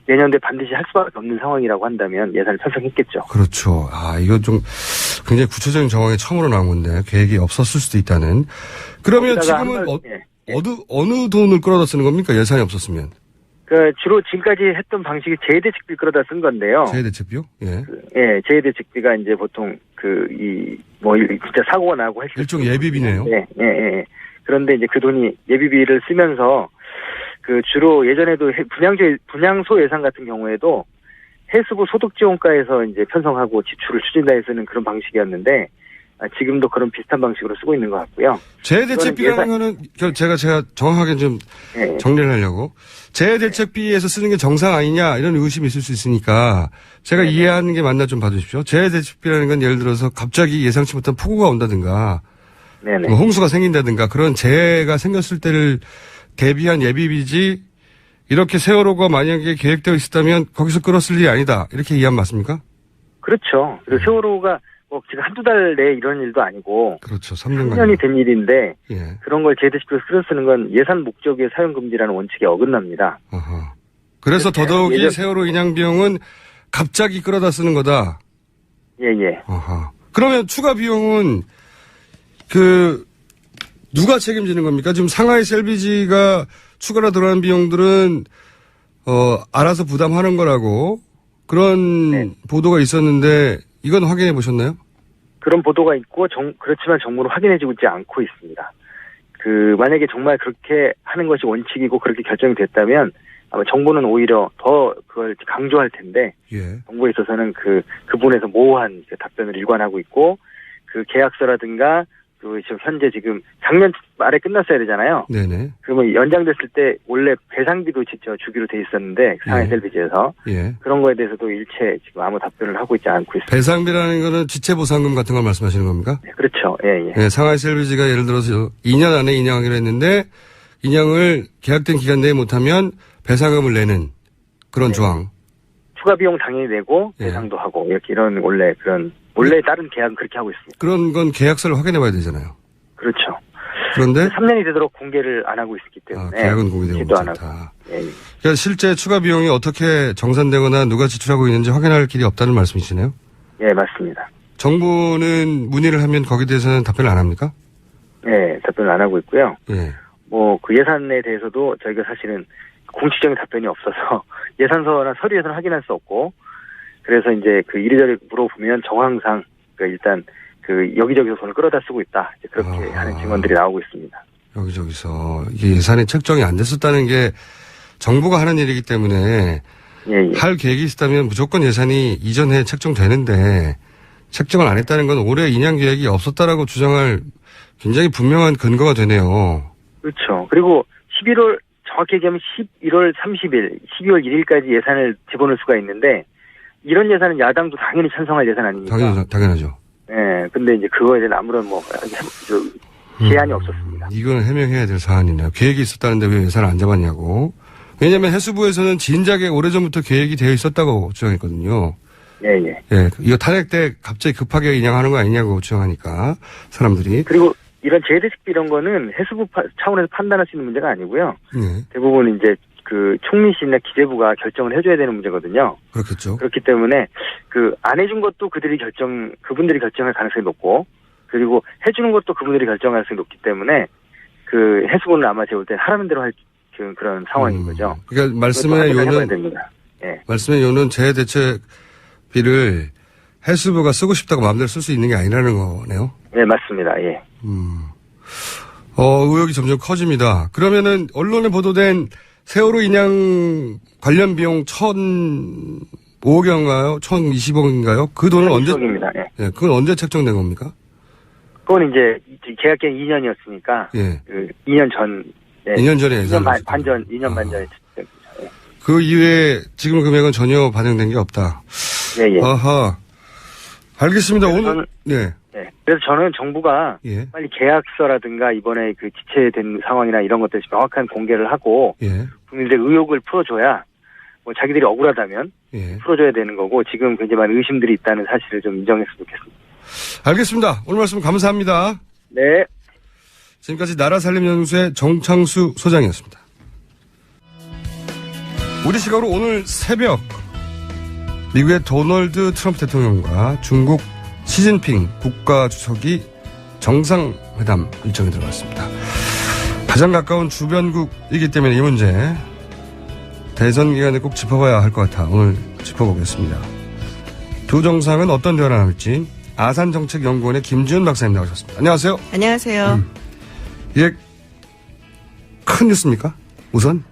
내년도에 반드시 할 수밖에 없는 상황이라고 한다면 예산을 편성했겠죠. 그렇죠. 이거 좀 굉장히 구체적인 정황이 처음으로 나온 건데 계획이 없었을 수도 있다는. 그러면 지금은 어느 돈을 끌어다 쓰는 겁니까? 예산이 없었으면. 주로 지금까지 했던 방식이 재대책비 끌어다 쓴 건데요. 재대책비요? 예. 재대책비가 이제 보통 진짜 사고가 나고 했을 일종 예비비네요. 예. 그런데 이제 그 돈이 예비비를 쓰면서 주로 예전에도 분향소 예산 같은 경우에도 해수부 소득지원과에서 이제 편성하고 지출을 추진다에 쓰는 그런 방식이었는데 지금도 그런 비슷한 방식으로 쓰고 있는 것 같고요. 재대책비라는 거는 제가 정확하게 좀 정리를 하려고 재대책비에서 쓰는 게 정상 아니냐 이런 의구심이 있을 수 있으니까 제가 이해하는 게 맞나 좀 봐주십시오. 재대책비라는 건 예를 들어서 갑자기 예상치 못한 폭우가 온다든가 홍수가 생긴다든가 그런 재해가 생겼을 때를 대비한 예비비지 이렇게 세월호가 만약에 계획되어 있었다면 거기서 끌었을 일이 아니다. 이렇게 이해하면 맞습니까? 그렇죠. 그리고 세월호가 뭐 지금 한두 달 내에 이런 일도 아니고 그렇죠. 3년간. 3년이 된 일인데 예. 그런 걸 제대식으로 쓰는 건 예산 목적의 사용 금지라는 원칙에 어긋납니다. 어허. 그래서 더더욱이 세월호 인양 비용은 갑자기 끌어다 쓰는 거다. 예. 어허. 그러면 추가 비용은 누가 책임지는 겁니까? 지금 상하이 셀비지가 추가로 들어간 비용들은 알아서 부담하는 거라고 그런 네. 보도가 있었는데 이건 확인해 보셨나요? 그런 보도가 있고 그렇지만 정부는 확인해주고 있지 않고 있습니다. 만약에 정말 그렇게 하는 것이 원칙이고 그렇게 결정이 됐다면 아마 정부는 오히려 더 그걸 강조할 텐데 예. 정부에 있어서는 그 부분에서 모호한 답변을 일관하고 있고 그 계약서라든가 지금 현재 지금 작년 말에 끝났어야 되잖아요. 네네. 그러면 연장됐을 때 원래 배상비도 진짜 주기로 돼 있었는데 상하이 예. 셀비지에서 예. 그런 거에 대해서도 일체 지금 아무 답변을 하고 있지 않고 있습니다. 배상비라는 거는 지체보상금 같은 걸 말씀하시는 겁니까? 네, 그렇죠. 예. 예, 상하이 셀비지가 예를 들어서 2년 안에 인양하기로 했는데 인양을 계약된 기간 내에 못하면 배상금을 내는 그런 네. 조항. 추가 비용 당연히 내고 예. 배상도 하고 이렇게 이런 원래 다른 계약은 그렇게 하고 있습니다. 그런 건 계약서를 확인해 봐야 되잖아요. 그렇죠. 그런데 3년이 되도록 공개를 안 하고 있기 때문에 계약은 공개되고 지도 안 있다. 하고. 예. 그러니까 실제 추가 비용이 어떻게 정산되거나 누가 지출하고 있는지 확인할 길이 없다는 말씀이시네요. 예, 맞습니다. 정부는 문의를 하면 거기에 대해서는 답변을 안 합니까? 예, 답변을 안 하고 있고요. 예. 그 예산에 대해서도 저희가 사실은 공식적인 답변이 없어서 예산서나 서류에서는 확인할 수 없고 그래서 이제 이리저리 물어보면 정황상 일단 여기저기서 돈을 끌어다 쓰고 있다. 이제 그렇게 하는 증언들이 나오고 있습니다. 여기저기서 이게 예산이 책정이 안 됐었다는 게 정부가 하는 일이기 때문에 예. 할 계획이 있었다면 무조건 예산이 이전에 책정되는데 책정을 안 했다는 건 올해 인양 계획이 없었다라고 주장할 굉장히 분명한 근거가 되네요. 그렇죠. 그리고 11월 정확히 얘기하면 11월 30일, 12월 1일까지 예산을 집어넣을 수가 있는데 이런 예산은 야당도 당연히 찬성할 예산 아닙니까? 당연하죠. 예. 근데 이제 그거에 대한 아무런 제한이 없었습니다. 이거는 해명해야 될 사안이네요. 계획이 있었다는데 왜 예산을 안 잡았냐고. 왜냐하면 해수부에서는 진작에 오래전부터 계획이 되어 있었다고 주장했거든요. 예. 예, 이거 탄핵 때 갑자기 급하게 인양하는 거 아니냐고 주장하니까 사람들이. 그리고 이런 재대식비 이런 거는 해수부 차원에서 판단할 수 있는 문제가 아니고요. 예. 대부분 이제 총리실이나 기재부가 결정을 해줘야 되는 문제거든요. 그렇겠죠. 그렇기 때문에 안 해준 것도 그분들이 결정할 가능성이 높고 그리고 해주는 것도 그분들이 결정할 가능성이 높기 때문에 해수부는 아마 제가 볼 때 하라는 대로 할 그런 상황인 거죠. 그러니까 말씀의 요는 예. 말씀의 요는 재대책비를 해수부가 쓰고 싶다고 마음대로 쓸 수 있는 게 아니라는 거네요. 네, 맞습니다. 예. 의혹이 점점 커집니다. 그러면은 언론에 보도된 세월호 인양 관련 비용 1,005억인가요? 1,020억인가요? 그 돈은 언제? 입니다. 예. 예, 그건 언제 책정된 겁니까? 그건 이제 계약기간 2년이었으니까 예. 2년 전. 예. 2년 전에 예산. 2년 반 전에 책정됐죠. 예. 그 이외에 지금 금액은 전혀 반영된 게 없다. 예. 아하. 알겠습니다. 오늘. 네. 네. 그래서 저는 정부가 예. 빨리 계약서라든가 이번에 지체된 상황이나 이런 것들 명확한 공개를 하고 예. 국민들의 의혹을 풀어줘야 자기들이 억울하다면 예. 풀어줘야 되는 거고 지금 굉장히 많은 의심들이 있다는 사실을 좀 인정했으면 좋겠습니다. 알겠습니다. 오늘 말씀 감사합니다. 네. 지금까지 나라살림연구소의 정창수 소장이었습니다. 우리 시각으로 오늘 새벽 미국의 도널드 트럼프 대통령과 중국 시진핑 국가주석이 정상회담 일정에 들어갔습니다. 가장 가까운 주변국이기 때문에 이 문제 대선 기간에 꼭 짚어봐야 할 것 같아 오늘 짚어보겠습니다. 두 정상은 어떤 대화를 나눌지 아산정책연구원의 김지훈 박사님 나오셨습니다. 안녕하세요. 안녕하세요. 이게 큰 뉴스입니까? 우선?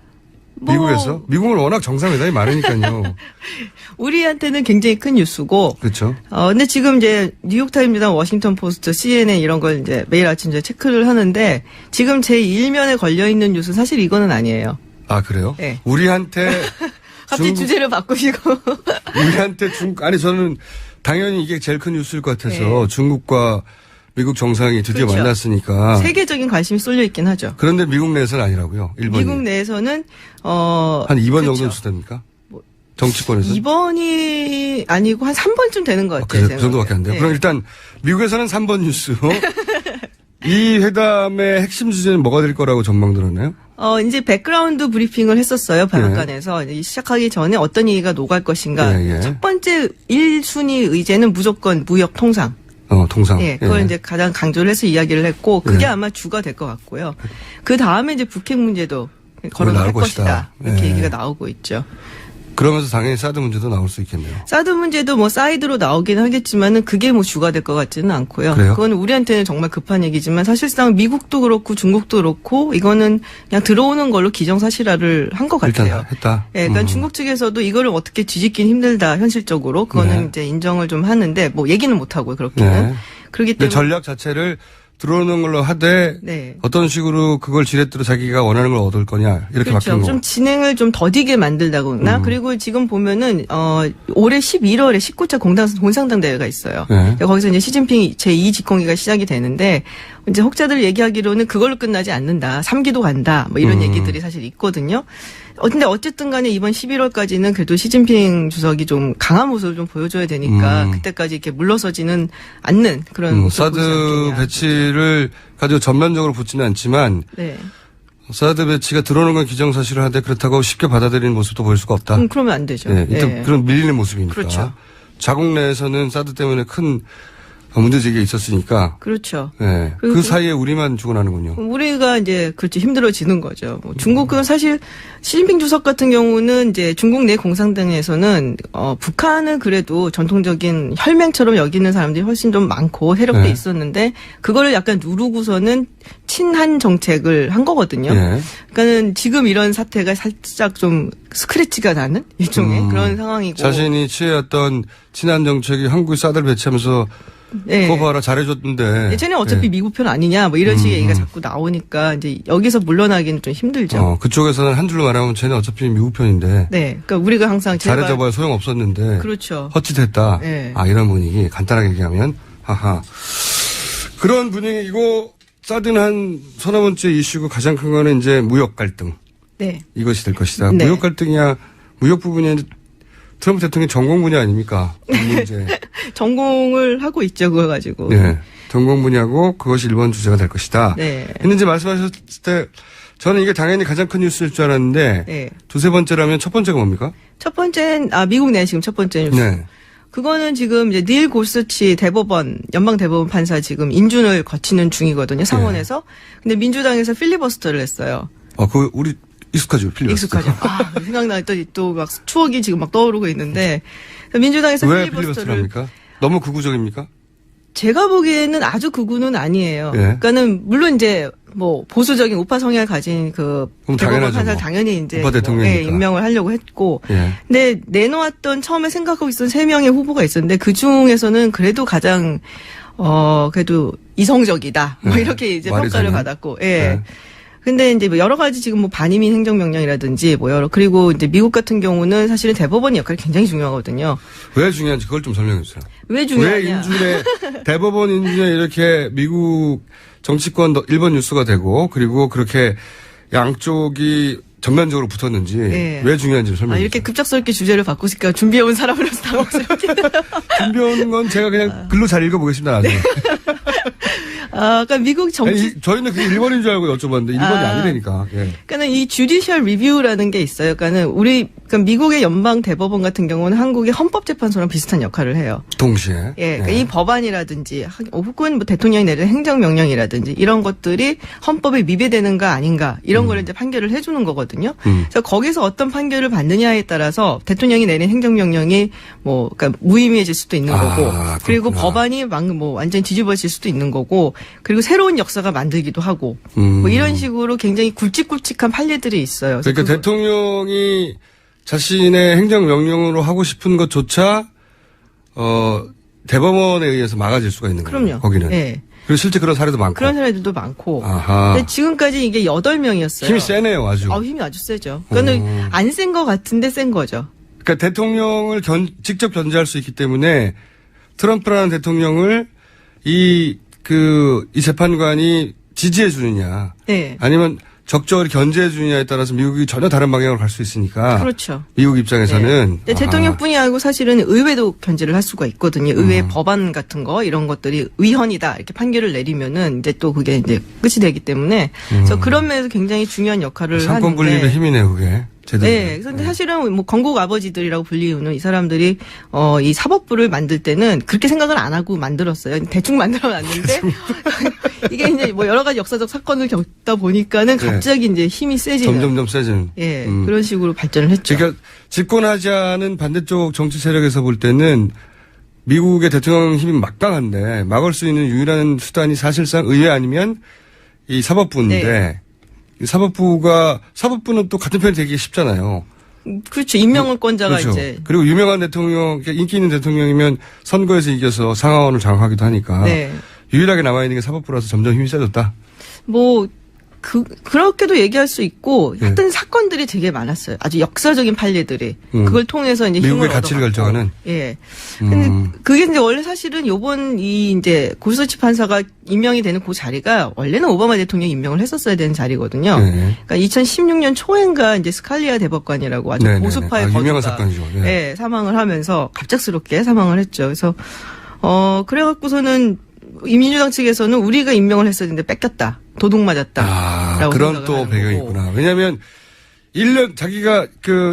미국에서? 미국은 워낙 정상회담이 많으니까요. 우리한테는 굉장히 큰 뉴스고. 그렇죠. 근데 지금 이제 뉴욕타임즈나 워싱턴 포스트, CNN 이런 걸 이제 매일 아침 이제 체크를 하는데 지금 제 1면에 걸려 있는 뉴스 사실 이거는 아니에요. 아, 그래요? 네. 우리한테 갑자기 주제를 바꾸시고. 우리한테 저는 당연히 이게 제일 큰 뉴스일 것 같아서 네. 중국과 미국 정상이 드디어 그렇죠. 만났으니까. 세계적인 관심이 쏠려 있긴 하죠. 그런데 미국 내에서는 아니라고요. 일본이. 미국 내에서는 한 2번 그렇죠. 정도 수됩니까? 정치권에서? 2번이 아니고 한 3번쯤 되는 것 같아요. 그 정도밖에 안 돼요. 네. 그럼 일단 미국에서는 3번 뉴스. 이 회담의 핵심 주제는 뭐가 될 거라고 전망 들었나요? 이제 백그라운드 브리핑을 했었어요. 백악관에서. 시작하기 전에 어떤 얘기가 녹을 것인가. 예, 예. 첫 번째 1순위 의제는 무조건 무역 통상. 통상. 예, 그걸 예. 이제 가장 강조를 해서 이야기를 했고, 그게 예. 아마 주가 될 것 같고요. 그 다음에 이제 북핵 문제도 거론할 나올 것이다. 것이다. 이렇게 예. 얘기가 나오고 있죠. 그러면서 당연히 사드 문제도 나올 수 있겠네요. 사드 문제도 뭐 사이드로 나오긴 하겠지만은 그게 뭐 주가 될 것 같지는 않고요. 그래요? 그건 우리한테는 정말 급한 얘기지만 사실상 미국도 그렇고 중국도 그렇고 이거는 그냥 들어오는 걸로 기정사실화를 한 것 같아요. 일단 했다. 예, 그러니까 중국 측에서도 이거를 어떻게 뒤집긴 힘들다 현실적으로 그거는 네. 이제 인정을 좀 하는데 뭐 얘기는 못 하고요 그렇게는. 네. 그렇기 근데 때문에 전략 자체를 들어오는 걸로 하되 네. 어떤 식으로 그걸 지렛대로 자기가 원하는 걸 얻을 거냐 이렇게 그렇죠. 바뀌는 좀 거. 진행을 좀 더디게 만들다거나 그리고 지금 보면은 올해 11월에 19차 공상당 대회가 있어요. 네. 거기서 이제 시진핑 제2 집권기가 시작이 되는데 이제 혹자들 얘기하기로는 그걸로 끝나지 않는다. 3기도 간다. 뭐 이런 얘기들이 사실 있거든요. 근데 어쨌든 간에 이번 11월까지는 그래도 시진핑 주석이 좀 강한 모습을 좀 보여줘야 되니까 그때까지 이렇게 물러서지는 않는 그런 모습을 보이지 사드 않겠냐. 배치를 가지고 전면적으로 붙지는 않지만 네. 사드 배치가 들어오는 건 기정사실을 하되 그렇다고 쉽게 받아들이는 모습도 보일 수가 없다. 그러면 안 되죠. 네, 일단 네. 그런 밀리는 모습이니까. 그렇죠. 자국 내에서는 사드 때문에 큰 문제제기가 있었으니까. 그렇죠. 네. 그리고 그 사이에 우리만 죽어나는군요. 우리가 이제 그렇지 힘들어지는 거죠. 뭐 중국은 사실 시진핑 주석 같은 경우는 이제 중국 내 공산당에서는 북한을 그래도 전통적인 혈맹처럼 여기는 사람들이 훨씬 좀 많고 세력도 네. 있었는데 그거를 약간 누르고서는 친한 정책을 한 거거든요. 네. 그러니까는 지금 이런 사태가 살짝 좀 스크래치가 나는 일종의 그런 상황이고. 자신이 취해왔던 친한 정책이 한국이 사드를 배치하면서 네. 그거 봐라 잘해줬는데. 쟤는 어차피 네. 미국 편 아니냐 뭐 이런 식의 얘기가 자꾸 나오니까 이제 여기서 물러나기는 좀 힘들죠. 그쪽에서는 한 줄로 말하면 쟤는 어차피 미국 편인데. 네. 그러니까 우리가 항상 제발 잘해줘봐야 소용없었는데. 그렇죠. 헛짓했다. 네. 이런 분위기 간단하게 얘기하면 하하. 그런 분위기고 사드는 한 서너 번째 이슈고 가장 큰 거는 이제 무역 갈등. 네. 이것이 될 것이다. 네. 무역 갈등이야 무역 부분이 트럼프 대통령 전공 분야 아닙니까? 이 문제. 전공을 하고 있죠, 그거 가지고. 네. 전공 분야고 그것이 1번 주제가 될 것이다. 네. 했는지 말씀하셨을 때 저는 이게 당연히 가장 큰 뉴스일 줄 알았는데 네. 두세 번째라면 첫 번째가 뭡니까? 첫 번째는 미국 내 지금 첫 번째 뉴스. 네. 그거는 지금 이제 닐 고스치 연방 대법원 판사 지금 인준을 거치는 중이거든요, 상원에서. 근데 민주당에서 필리버스터를 했어요. 그 우리 익숙하죠, 필리버스터. 익숙하죠. 생각나더니 또 막 추억이 지금 막 떠오르고 있는데 민주당에서 왜 필리버스터를 필리버스터를 합니까? 너무 극우적입니까? 제가 보기에는 아주 극우는 아니에요. 예. 그러니까는 물론 이제 뭐 보수적인 우파 성향을 가진 그 그럼 대법원 당연하죠, 판사를 뭐. 당연히 이제 우파 대통령이니까. 임명을 하려고 했고, 예. 근데 내놓았던 처음에 생각하고 있었던 3명의 후보가 있었는데 그 중에서는 그래도 가장 그래도 이성적이다. 뭐 네. 이렇게 이제 말이 평가를 되는. 받았고, 예. 네. 근데 이제 뭐 여러 가지 지금 뭐 반이민 행정명령이라든지 뭐 그리고 이제 미국 같은 경우는 사실은 대법원의 역할이 굉장히 중요하거든요. 왜 중요한지 그걸 좀 설명해 주세요. 왜 왜 중요하냐? 인준에 대법원 인준에 이렇게 미국 정치권 1번 뉴스가 되고 그리고 그렇게 양쪽이 전면적으로 붙었는지 네. 왜 중요한지 설명해 이렇게 주세요. 급작스럽게 주제를 바꾸니까 준비해온 사람으로서 당황스럽게. 준비해온 건 제가 그냥 글로 잘 읽어보겠습니다. 나중에. 그러니까 미국 정치, 아니, 저희는 그게 1번인 줄 알고 여쭤봤는데 1번이 아니라니까. 예. 그러니까 이 주디셜 리뷰라는 게 있어요. 그러니까 미국의 연방 대법원 같은 경우는 한국의 헌법재판소랑 비슷한 역할을 해요. 동시에. 예, 그러니까 이 법안이라든지 혹은 뭐 대통령이 내린 행정명령이라든지 이런 것들이 헌법에 위배되는가 아닌가 이런 거를 이제 판결을 해주는 거거든요. 그래서 거기서 어떤 판결을 받느냐에 따라서 대통령이 내린 행정명령이 그러니까 무의미해질 수도 있는 거고, 그리고 그렇구나. 법안이 완전히 뒤집어질 수도 있는 거고, 그리고 새로운 역사가 만들기도 하고, 뭐 이런 식으로 굉장히 굵직굵직한 판례들이 있어요. 그러니까 대통령이 자신의 행정명령으로 하고 싶은 것조차 대법원에 의해서 막아질 수가 있는 거예요. 그럼요. 거기는. 예. 그리고 실제 그런 사례도 많고. 그런 사례들도 많고. 아하. 근데 지금까지 이게 8명이었어요. 힘이 세네요, 아주. 힘이 아주 세죠. 그러니까 안 센 것 같은데 센 거죠. 그러니까 대통령을 직접 견제할 수 있기 때문에 트럼프라는 대통령을 이 재판관이 지지해 주느냐. 네. 아니면 적절히 견제해 주느냐에 따라서 미국이 전혀 다른 방향으로 갈 수 있으니까. 그렇죠. 미국 입장에서는. 네. 대통령뿐이 아니고 사실은 의회도 견제를 할 수가 있거든요. 의회 법안 같은 거 이런 것들이 위헌이다 이렇게 판결을 내리면은 이제 또 그게 이제 끝이 되기 때문에 그래서 그런 면에서 굉장히 중요한 역할을 상권 하는데. 분립의 힘이네요, 그게. 네. 그런데 사실은 뭐 건국 아버지들이라고 불리우는 이 사람들이 이 사법부를 만들 때는 그렇게 생각을 안 하고 만들었어요. 대충 만들어놨는데 이게 이제 뭐 여러 가지 역사적 사건을 겪다 보니까는 갑자기 이제 힘이 세지는. 점점점 세지는. 예. 그런 식으로 발전을 했죠. 그러니까 집권하자는 반대쪽 정치 세력에서 볼 때는 미국의 대통령 힘이 막강한데 막을 수 있는 유일한 수단이 사실상 의회 아니면 이 사법부인데. 네. 사법부는 또 같은 편이 되기 쉽잖아요. 그렇죠. 임명권자가 그렇죠. 이제. 그리고 유명한 대통령, 인기 있는 대통령이면 선거에서 이겨서 상하원을 장악하기도 하니까. 네. 유일하게 남아있는 게 사법부라서 점점 힘이 세졌다. 뭐, 그렇게도 얘기할 수 있고, 네. 하여튼 사건들이 되게 많았어요. 아주 역사적인 판례들이. 그걸 통해서 이제 미국의 힘을 가치를 얻어갔고. 결정하는. 예. 근데 그게 이제 원래 사실은 요번 이제 고스터치 판사가 임명이 되는 그 자리가 원래는 오바마 대통령이 임명을 했었어야 되는 자리거든요. 네. 그러니까 2016년 초인가 이제 스칼리아 대법관이라고 아주 네네네. 보수파의 유명한 거주가, 사건이죠. 네. 예, 사망을 하면서 갑작스럽게 사망을 했죠. 그래서 그래갖고서는 이 민주당 측에서는 우리가 임명을 했어야 되는데 뺏겼다. 도둑 맞았다. 그런 또 배경이 있구나. 왜냐하면 1년 자기가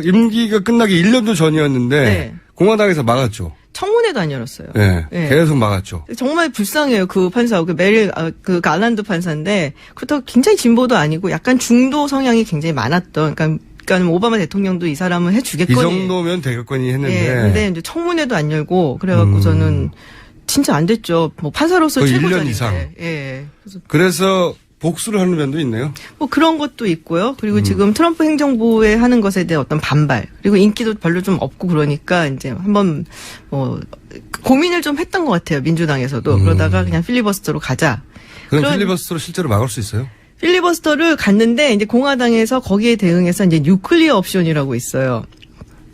임기가 끝나기 1년도 전이었는데 네. 공화당에서 막았죠. 청문회도 안 열었어요. 네. 네. 계속 막았죠. 정말 불쌍해요. 그 판사, 갈란드 판사인데, 그렇다고 굉장히 진보도 아니고 약간 중도 성향이 굉장히 많았던, 그러니까 오바마 대통령도 이 사람은 이 해주겠거니. 정도면 되겠거니 했는데. 예, 근데 이제 청문회도 안 열고, 그래갖고서는 진짜 안 됐죠. 뭐 판사로서 거의 최고 1년 자리인데. 이상. 예. 그래서 복수를 하는 면도 있네요. 뭐 그런 것도 있고요. 그리고 지금 트럼프 행정부에 하는 것에 대한 어떤 반발, 그리고 인기도 별로 좀 없고 그러니까 이제 한번 고민을 좀 했던 것 같아요. 민주당에서도. 그러다가 그냥 필리버스터로 가자. 그럼 필리버스터로 실제로 막을 수 있어요? 필리버스터를 갔는데 이제 공화당에서 거기에 대응해서 이제 뉴클리어 옵션이라고 있어요.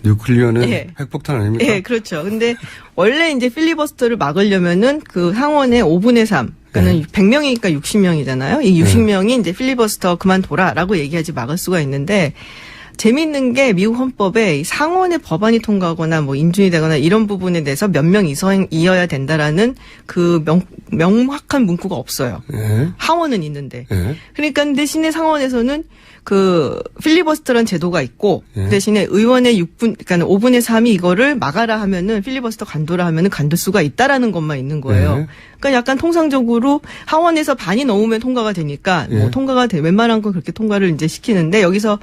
뉴클리어는 예. 핵폭탄 아닙니까? 예, 그렇죠. 근데 원래 이제 필리버스터를 막으려면은 그 상원의 5분의 3. 그러니까는 100명이니까 60명이잖아요. 이 60명이 이제 필리버스터 그만둬라라고 얘기하지 막을 수가 있는데, 재미있는 게 미국 헌법에 상원의 법안이 통과하거나 뭐 인준이 되거나 이런 부분에 대해서 몇 명 이어야 된다라는 그 명확한 문구가 없어요. 예. 하원은 있는데. 예. 그러니까 대신에 상원에서는 그 필리버스터라는 제도가 있고 예. 대신에 의원의 5분의 3이 이거를 막아라 하면은 필리버스터 간도라 하면은 간둘 수가 있다라는 것만 있는 거예요. 예. 그러니까 약간 통상적으로 하원에서 반이 넘으면 통과가 되니까 예. 뭐 통과가 웬만한 건 그렇게 통과를 이제 시키는데 여기서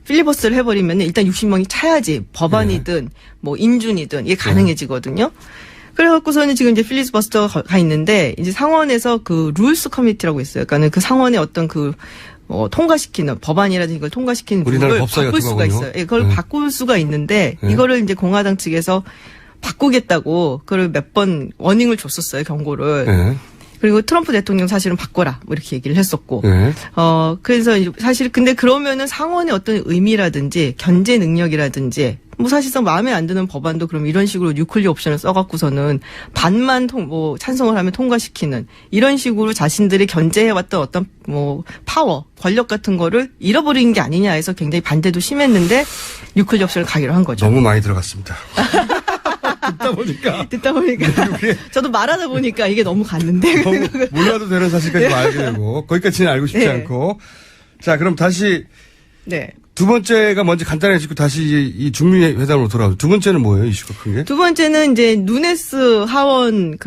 필리버스터를 해버리면 일단 60명이 차야지 법안이든 뭐 인준이든 이게 가능해지거든요. 그래갖고서는 지금 이제 필리버스터가 가 있는데 이제 상원에서 그 룰스 커미티라고 있어요. 그러니까는 그 상원의 어떤 통과시키는 법안이라든지 이걸 통과시키는 우리나라 룰을 법사위 바꿀 같은 수가 거군요. 있어요. 예, 그걸 바꿀 수가 있는데 이거를 이제 공화당 측에서 바꾸겠다고 그걸 몇 번 워닝을 줬었어요. 경고를. 예. 그리고 트럼프 대통령 사실은 바꿔라 뭐 이렇게 얘기를 했었고. 예. 그래서 이제 사실 근데 그러면은 상원의 어떤 의미라든지 견제 능력이라든지 뭐 사실상 마음에 안 드는 법안도 그럼 이런 식으로 뉴클리어 옵션을 써갖고서는 반만 찬성을 하면 통과시키는 이런 식으로 자신들이 견제해왔던 어떤 파워, 권력 같은 거를 잃어버린 게 아니냐 해서 굉장히 반대도 심했는데 뉴클리어 옵션을 가기로 한 거죠. 너무 많이 들어갔습니다. 듣다 보니까 저도 말하다 보니까 이게 너무 갔는데 너무 몰라도 되는 사실까지 알게 되고 거기까지는 알고 싶지 네. 않고. 자, 그럼 다시 네. 두 번째가 먼저 간단하게 짚고 다시 이 중미 회담으로 돌아오죠. 두 번째는 뭐예요? 이슈가 큰 게? 두 번째는 이제 누네스 하원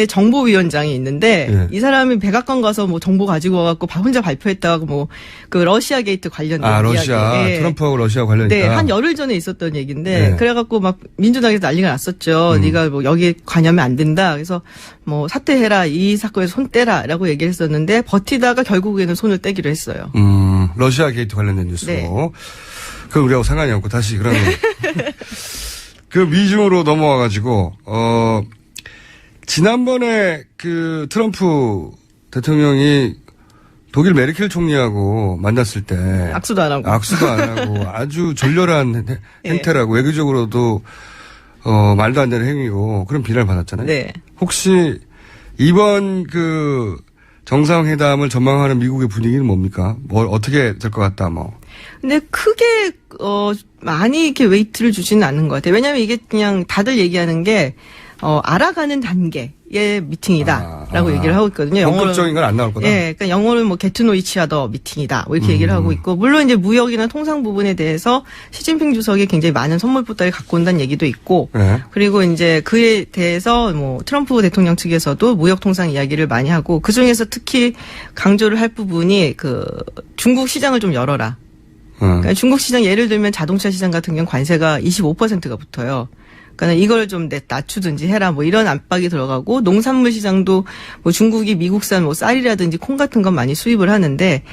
정보위원장이 있는데 예. 이 사람이 백악관 가서 뭐 정보 가지고 와갖고 혼자 발표했다고 그 러시아 게이트 관련된 러시아. 이야기. 예. 트럼프하고 러시아 관련이니까. 네, 한 열흘 전에 있었던 얘기인데 네. 그래갖고 막 민주당에서 난리가 났었죠. 네가 뭐 여기에 관여하면 안 된다. 그래서 뭐 사퇴해라. 이 사건에서 손 떼라라고 얘기를 했었는데 버티다가 결국에는 손을 떼기로 했어요. 러시아 게이트 관련된 뉴스로. 네. 그건 우리하고 상관이 없고 다시 그러면 그 미중으로 넘어와가지고 지난번에 그 트럼프 대통령이 독일 메르켈 총리하고 만났을 때 악수도 안 하고 아주 졸렬한 행태라고 외교적으로도 말도 안 되는 행위고 그런 비난을 받았잖아요. 네. 혹시 이번 그 정상회담을 전망하는 미국의 분위기는 뭡니까? 뭐 어떻게 될 것 같다 뭐. 근데 크게 많이 이렇게 웨이트를 주지는 않는 것 같아요. 왜냐하면 이게 그냥 다들 얘기하는 게 알아가는 단계의 미팅이다라고 얘기를 하고 있거든요. 본격적인 건 안 나올 거다. 예, 그러니까 영어로는 뭐 get to know each other 미팅이다. 뭐 이렇게 얘기를 하고 있고, 물론 이제 무역이나 통상 부분에 대해서 시진핑 주석이 굉장히 많은 선물 보따리를 갖고 온다는 얘기도 있고, 네. 그리고 이제 그에 대해서 뭐 트럼프 대통령 측에서도 무역 통상 이야기를 많이 하고, 그 중에서 특히 강조를 할 부분이 그 중국 시장을 좀 열어라. 그러니까 중국 시장 예를 들면 자동차 시장 같은 경우 관세가 25%가 붙어요. 그러니까 이걸 좀 낮추든지 해라 뭐 이런 압박이 들어가고, 농산물 시장도 뭐 중국이 미국산 뭐 쌀이라든지 콩 같은 건 많이 수입을 하는데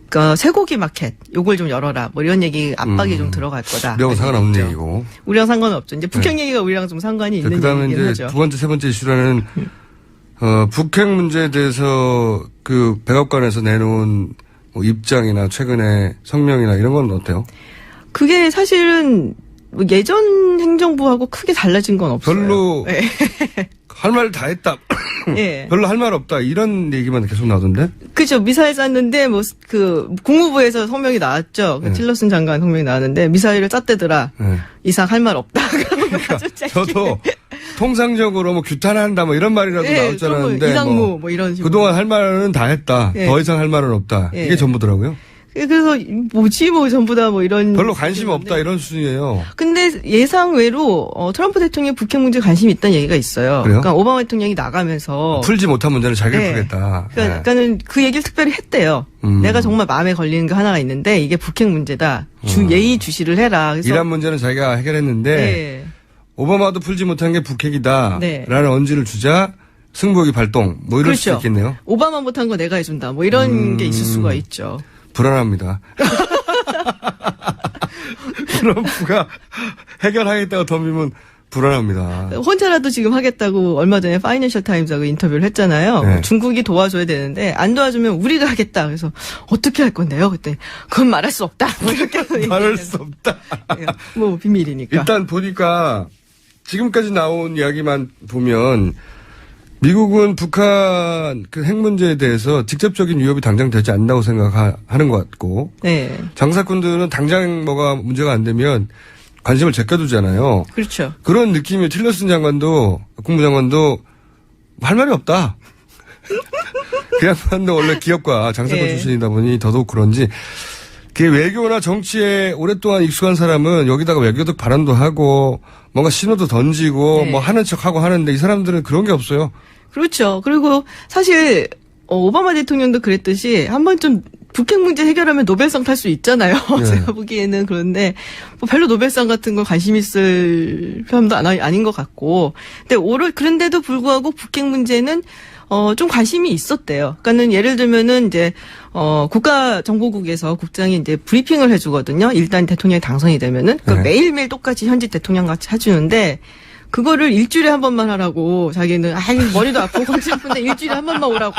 그러니까 쇠고기 마켓 요걸 좀 열어라 뭐 이런 얘기 압박이 좀 들어갈 거다. 우리하고 상관없는 얘기고. 우리랑 상관없죠. 이제 북핵 얘기가 우리랑 좀 상관이 있는 그다음에 얘기긴 이제 하죠. 두 번째 세 번째 이슈라는 북핵 문제에 대해서 그 백악관에서 내놓은 뭐 입장이나 최근에 성명이나 이런 건 어때요? 그게 사실은 뭐 예전 행정부하고 크게 달라진 건 없어요. 별로 네. 할 말 다 했다. 예. 별로 할 말 없다. 이런 얘기만 계속 나오던데. 그죠. 미사일 쐈는데 뭐 그 국무부에서 성명이 나왔죠. 그 틸러슨 장관 성명이 나왔는데 미사일을 쐈대더라. 네. 이상 할 말 없다. 그러니까 저도 통상적으로 뭐 규탄한다 뭐 이런 말이라도 나올 줄 알았는데 이상무 뭐 이런 식으로. 그동안 할 말은 다 했다. 예. 더 이상 할 말은 없다. 예. 이게 전부더라고요. 그래서 뭐지 뭐 전부 다 뭐 이런. 별로 관심 없다 이런 수준이에요. 근데 예상외로 트럼프 대통령이 북핵 문제에 관심이 있다는 얘기가 있어요. 그래요? 그러니까 오바마 대통령이 나가면서 풀지 못한 문제는 자기가 네. 풀겠다. 그러니까는 그 얘기를 특별히 했대요. 내가 정말 마음에 걸리는 게 하나가 있는데 이게 북핵 문제다. 예의 주시를 해라. 그래서 이란 문제는 자기가 해결했는데 네. 오바마도 풀지 못한 게 북핵이다. 네. 라는 언지를 주자 승부욕이 발동. 뭐 이럴 수도 그렇죠. 있겠네요. 오바마 못한 거 내가 해준다. 뭐 이런 게 있을 수가 있죠. 불안합니다. 트럼프가 해결하겠다고 덤비면 불안합니다. 혼자라도 지금 하겠다고 얼마 전에 파이낸셜 타임즈하고 인터뷰를 했잖아요. 네. 중국이 도와줘야 되는데 안 도와주면 우리가 하겠다. 그래서 어떻게 할 건데요? 그때 그건 말할 수 없다. 뭐 이렇게 말할 수 없다. 뭐 비밀이니까. 일단 보니까 지금까지 나온 이야기만 보면 미국은 북한 그 핵 문제에 대해서 직접적인 위협이 당장 되지 않는다고 생각하는 것 같고 네, 장사꾼들은 당장 뭐가 문제가 안 되면 관심을 제껴두잖아요. 그렇죠. 그런 느낌이 틸러슨 장관도 국무장관도 할 말이 없다. 그 양반도 원래 기업가 장사꾼 네. 출신이다 보니 더더욱 그런지 그 외교나 정치에 오랫동안 익숙한 사람은 여기다가 외교적 발언도 하고 뭔가 신호도 던지고 네. 뭐 하는 척하고 하는데 이 사람들은 그런 게 없어요. 그렇죠. 그리고 사실 오바마 대통령도 그랬듯이 한 번쯤 북핵 문제 해결하면 노벨상 탈 수 있잖아요. 네. 제가 보기에는. 그런데 뭐 별로 노벨상 같은 거 관심 있을 사람도 아닌 것 같고. 근데 그런데도 불구하고 북핵 문제는 좀 관심이 있었대요. 그러니까는 예를 들면은 이제 국가정보국에서 국장이 이제 브리핑을 해주거든요. 일단 대통령이 당선이 되면은 네. 매일매일 똑같이 현직 대통령 같이 해주는데. 그거를 일주일에 한 번만 하라고 자기는 머리도 아프고 골치 아픈데 일주일에 한 번만 오라고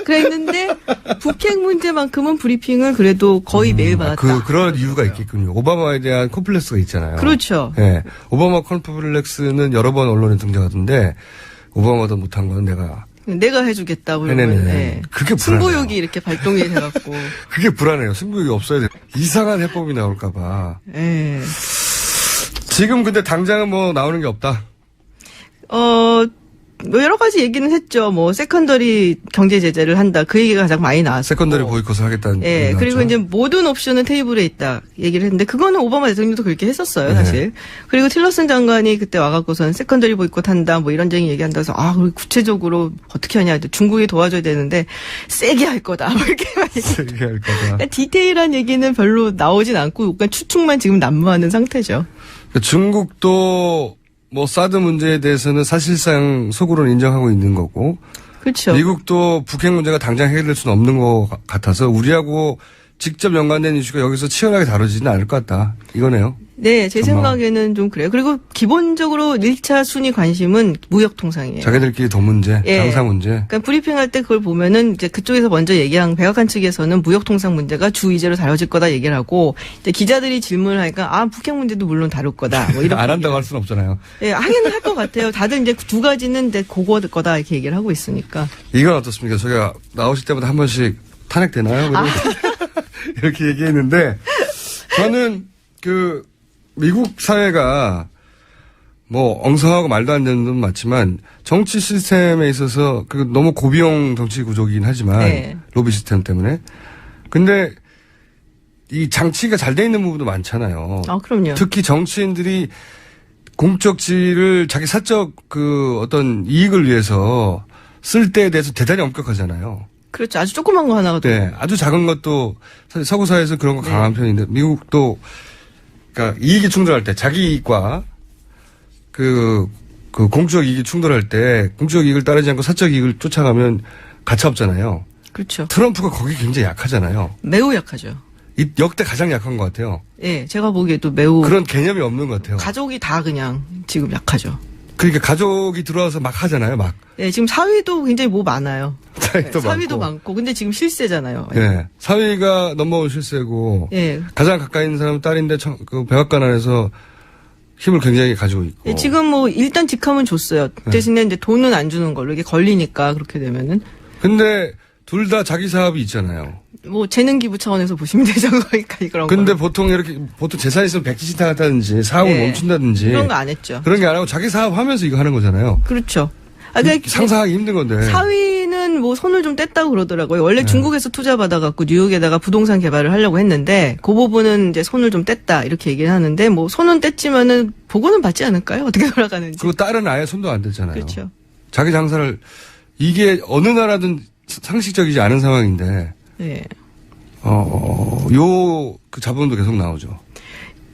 그랬는데 북핵 문제만큼은 브리핑을 그래도 거의 매일 받았다. 그런 이유가 있겠군요. 오바마에 대한 콤플렉스가 있잖아요. 그렇죠. 예. 오바마 콤플렉스는 여러 번 언론에 등장하던데 오바마도 못한 거는 내가 해주겠다. 네네네. 네. 그게 불안해요. 승부욕이 이렇게 발동이 돼갖고. 그게 불안해요. 승부욕이 없어야 돼. 이상한 해법이 나올까봐. 네. 지금 근데 당장은 뭐 나오는 게 없다. 뭐 여러 가지 얘기는 했죠. 뭐 세컨더리 경제 제재를 한다. 그 얘기가 가장 많이 나왔어요. 세컨더리 보이콧을 하겠다는. 예, 얘기가 그리고 나왔죠. 이제 모든 옵션은 테이블에 있다 얘기를 했는데 그거는 오바마 대통령도 그렇게 했었어요, 사실. 그리고 틸러슨 장관이 그때 와갖고서는 세컨더리 보이콧한다, 뭐 이런저런 얘기한다 해서 구체적으로 어떻게 하냐, 중국이 도와줘야 되는데 세게 할 거다, 뭐 이렇게 많이. 세게 할 거다. 그러니까 디테일한 얘기는 별로 나오진 않고 그냥 추측만 지금 난무하는 상태죠. 중국도 뭐 사드 문제에 대해서는 사실상 속으로는 인정하고 있는 거고. 그렇죠. 미국도 북핵 문제가 당장 해결될 수는 없는 것 같아서 우리하고 직접 연관된 이슈가 여기서 치열하게 다뤄지지는 않을 것 같다. 이거네요. 네, 제 전망. 생각에는 좀 그래요. 그리고 기본적으로 1차 순위 관심은 무역 통상이에요. 자기들끼리 돈 문제, 예. 장사 문제. 그러니까 브리핑할 때 그걸 보면은 이제 그쪽에서 먼저 얘기한 백악관 측에서는 무역 통상 문제가 주 의제로 다뤄질 거다 얘기를 하고 이제 기자들이 질문을 하니까 북핵 문제도 물론 다룰 거다. 뭐 이런 안 한다고 할 수는 없잖아요. 예, 하긴 할 것 같아요. 다들 이제 두 가지는 이제 그거 거다 이렇게 얘기를 하고 있으니까. 이건 어떻습니까? 저희가 나오실 때마다 한 번씩 탄핵되나요? 이렇게 얘기했는데 저는 그 미국 사회가 뭐 엉성하고 말도 안 되는 건 맞지만 정치 시스템에 있어서 그 너무 고비용 정치 구조이긴 하지만 네. 로비 시스템 때문에 근데 이 장치가 잘 돼 있는 부분도 많잖아요. 그럼요. 특히 정치인들이 공적 지위를 자기 사적 그 어떤 이익을 위해서 쓸 때에 대해서 대단히 엄격하잖아요. 그렇죠. 아주 조그만 거 하나가. 네, 아주 작은 것도 사실 서구 사회에서 그런 거 강한 편인데 미국도 그러니까 이익이 충돌할 때 자기 이익과 그 공적 이익이 충돌할 때 공적 이익을 따르지 않고 사적 이익을 쫓아가면 가차 없잖아요. 그렇죠. 트럼프가 거기 굉장히 약하잖아요. 매우 약하죠. 이 역대 가장 약한 것 같아요. 예, 제가 보기에도 매우. 그런 개념이 없는 것 같아요. 가족이 다 그냥 지금 약하죠. 그러니까 가족이 들어와서 막 하잖아요, 막. 예, 지금 사위도 굉장히 뭐 많아요. 많고. 사위도 많고. 근데 지금 실세잖아요. 네. 사위가 넘버원 실세고. 예. 가장 가까이 있는 사람은 딸인데 그 백악관 안에서 힘을 굉장히 가지고 있고. 예, 지금 뭐 일단 직함은 줬어요. 대신에 이제 돈은 안 주는 걸로 이게 걸리니까 그렇게 되면은. 근데 둘 다 자기 사업이 있잖아요. 뭐 재능 기부 차원에서 보시면 되죠. 그러니까 그런 거. 근데 보통 재산이 있으면 백지신탁 한다든지 사업을 네. 멈춘다든지. 그런 거 안 했죠. 그런 게 안 하고 자기 사업 하면서 이거 하는 거잖아요. 그렇죠. 그러니까 상상하기 힘든 건데. 사위는 뭐 손을 좀 뗐다고 그러더라고요. 원래 네. 중국에서 투자 받아갖고 뉴욕에다가 부동산 개발을 하려고 했는데 그 부분은 이제 손을 좀 뗐다 이렇게 얘기를 하는데 뭐 손은 뗐지만은 보고는 받지 않을까요? 어떻게 돌아가는지. 그 딸은 아예 손도 안 댔잖아요. 그렇죠. 자기 장사를 이게 어느 나라든 상식적이지 않은 상황인데. 네. 그 자본도 계속 나오죠.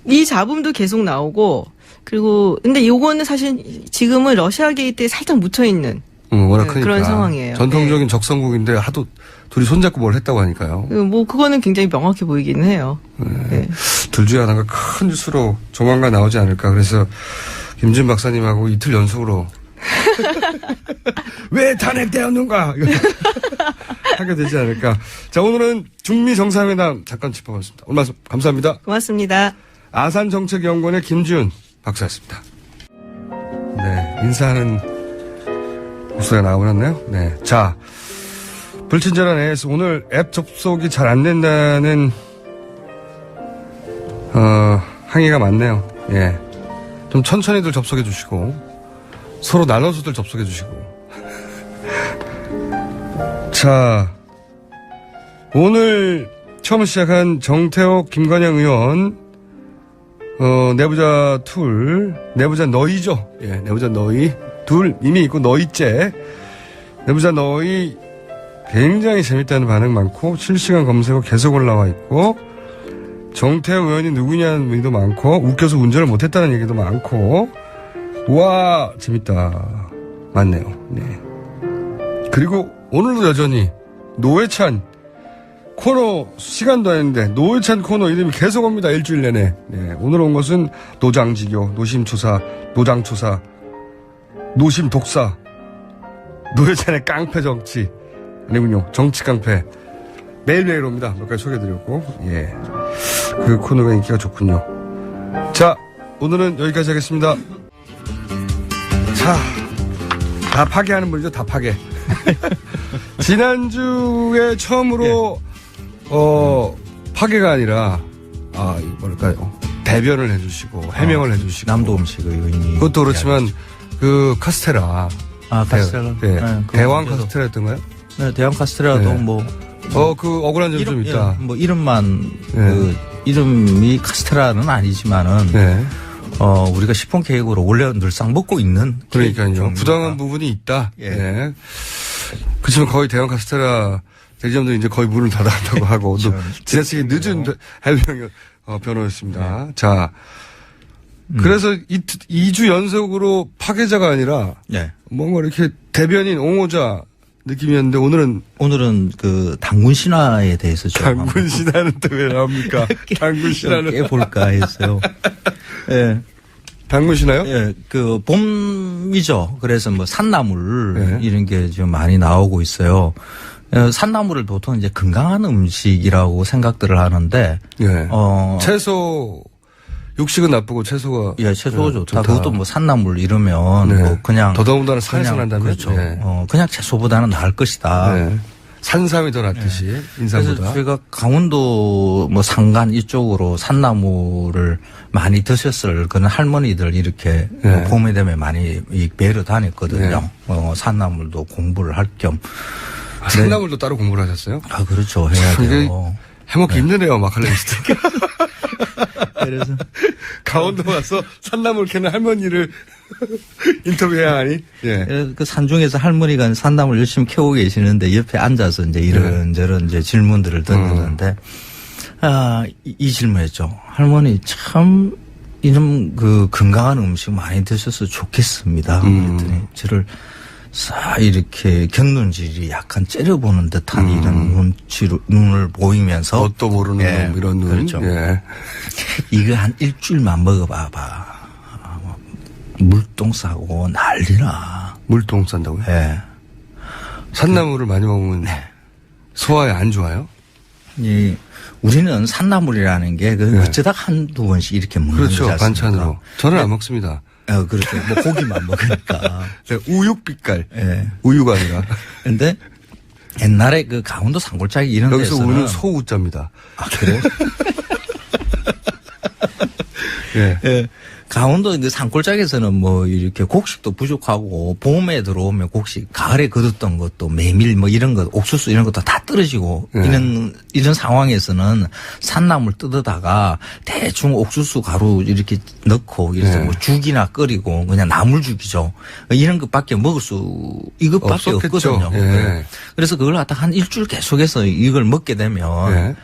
이 잡음도 계속 나오고 그리고 근데 요거는 사실 지금은 러시아 게이트에 살짝 묻혀 있는 워낙 네, 크니까. 그런 상황이에요. 전통적인 네. 적성국인데 하도 둘이 손잡고 뭘 했다고 하니까요. 뭐 그거는 굉장히 명확해 보이기는 해요. 네. 둘 중에 하나가 큰 뉴스로 조만간 나오지 않을까. 그래서 김준 박사님하고 이틀 연속으로 왜 탄핵되었는가 하게 되지 않을까. 자, 오늘은 중미 정상회담 잠깐 짚어봤습니다. 오늘 말씀 감사합니다. 고맙습니다. 아산정책연구원의 김지훈 박사였습니다. 네, 인사하는 목소리가 나와버렸네요. 네, 자, 불친절한 AS 오늘 앱 접속이 잘 안 된다는 항의가 많네요. 예, 좀 천천히들 접속해 주시고 서로 나눠서들 접속해 주시고. 자, 오늘 처음 시작한 정태욱, 김관영 의원 내부자 내부자 너희죠. 예, 내부자 너희 둘 이미 있고 너희째. 내부자 너희 굉장히 재밌다는 반응 많고 실시간 검색어 계속 올라와 있고 정태욱 의원이 누구냐는 얘기도 많고 웃겨서 운전을 못했다는 얘기도 많고 와 재밌다 맞네요. 네. 그리고 오늘도 여전히 노회찬 코너 시간도 했는데 노회찬 코너 이름이 계속 옵니다. 일주일 내내. 네, 오늘 온 것은 노장지교, 노심초사, 노장초사, 노심독사, 노회찬의 깡패 정치 아니군요. 정치 깡패 매일매일 옵니다. 몇 가지 소개해드렸고 예, 그 코너가 인기가 좋군요. 자, 오늘은 여기까지 하겠습니다. 자, 다 파괴하는 분이죠. 다 파괴. 지난주에 처음으로 파괴가 아니라 뭐랄까요 대변을 해주시고 해명을 해주시고 남도 음식의 의미. 그것도 그렇지만 그 카스테라 카스테라. 네. 네, 대왕 그거 카스테라였던가요? 네, 대왕 카스테라도 네. 그 억울한 점이 좀 있다. 뭐 이름만 네. 이름이 카스테라는 아니지만은 네. 우리가 식품 계획으로 원래 늘상 먹고 있는 그러니까요. 부당한 부분이 있다. 예. 네. 그렇지만 거의 대왕 카스테라 대리점도 이제 거의 문을 닫아간다고 하고 또 지나치게 늦은 해명 변호였습니다. 네. 자, 그래서 2주 연속으로 파괴자가 아니라 네. 뭔가 이렇게 대변인 옹호자 느낌이었는데 오늘은 그 당군 신화에 대해서 좀 당군 신화는 또 왜 나옵니까? 당군 신화는 깨볼까 했어요. 예. 당군 신화요? 예, 그 봄이죠. 그래서 뭐 산나물 네. 이런 게 좀 많이 나오고 있어요. 산나물을 보통 이제 건강한 음식이라고 생각들을 하는데, 예. 채소 육식은 나쁘고 채소가 예, 채소가 좋다. 좋다. 그것도 뭐 산나물 이러면 네. 뭐 그냥 더더군다나 산에서 난다면 그렇죠. 네. 그냥 채소보다는 나을 것이다. 네. 산삼이 더 낫듯이 그래서 인삼보다. 저희가 강원도 뭐 산간 이쪽으로 산나물을 많이 드셨을 그런 할머니들 이렇게 네. 봄이 되면 많이 뵈러 다녔거든요. 네. 산나물도 공부를 할 겸. 산나물도 따로 공부를 하셨어요? 아, 그렇죠. 해야 돼요. 해먹기 힘드네요, 마칼레미스트. 그래서 강원도 가서 산나물 캐는 할머니를 인터뷰해야 하니? 예. 그 산중에서 할머니가 산나물 열심히 캐고 계시는데 옆에 앉아서 이제 이런저런 이제 질문들을 던지는데, 이 질문했죠. 할머니 참 이런 그 건강한 음식 많이 드셔서 좋겠습니다. 그랬더니 저를 싹 이렇게 곁눈질이 약간 째려보는 듯한 이런 눈을 보이면서 뭣도 모르는 예, 놈 이런 눈. 그렇죠. 예. 이거 한 일주일만 먹어봐봐. 물똥 싸고 난리나. 물똥 싼다고요? 예. 산나물을 많이 먹으면 소화에 안 좋아요? 우리는 산나물이라는 게 네. 어쩌다 한두 번씩 이렇게 먹는 그렇죠. 거지 않습니까? 반찬으로. 저는 안 먹습니다. 그렇죠. 뭐 고기만 먹으니까. 우육 빛깔. 예. 우유가 아니라. 근데 옛날에 그 강원도 산골짜기 이런 여기서 데서는 우는 소우자입니다. 아, 그래요? 예. 예. 강원도 그 산골짜기에서는 뭐 이렇게 곡식도 부족하고 봄에 들어오면 곡식, 가을에 거뒀던 것도 메밀 뭐 이런 것, 옥수수 이런 것도 다 떨어지고 네. 이런 상황에서는 산나물 뜯어다가 대충 옥수수 가루 이렇게 넣고 이래서 네. 뭐 죽이나 끓이고 그냥 나물죽이죠. 이런 것밖에 먹을 이것밖에 없었겠죠. 없거든요. 예. 그래서 그걸 갖다 한 일주일 계속해서 이걸 먹게 되면 예.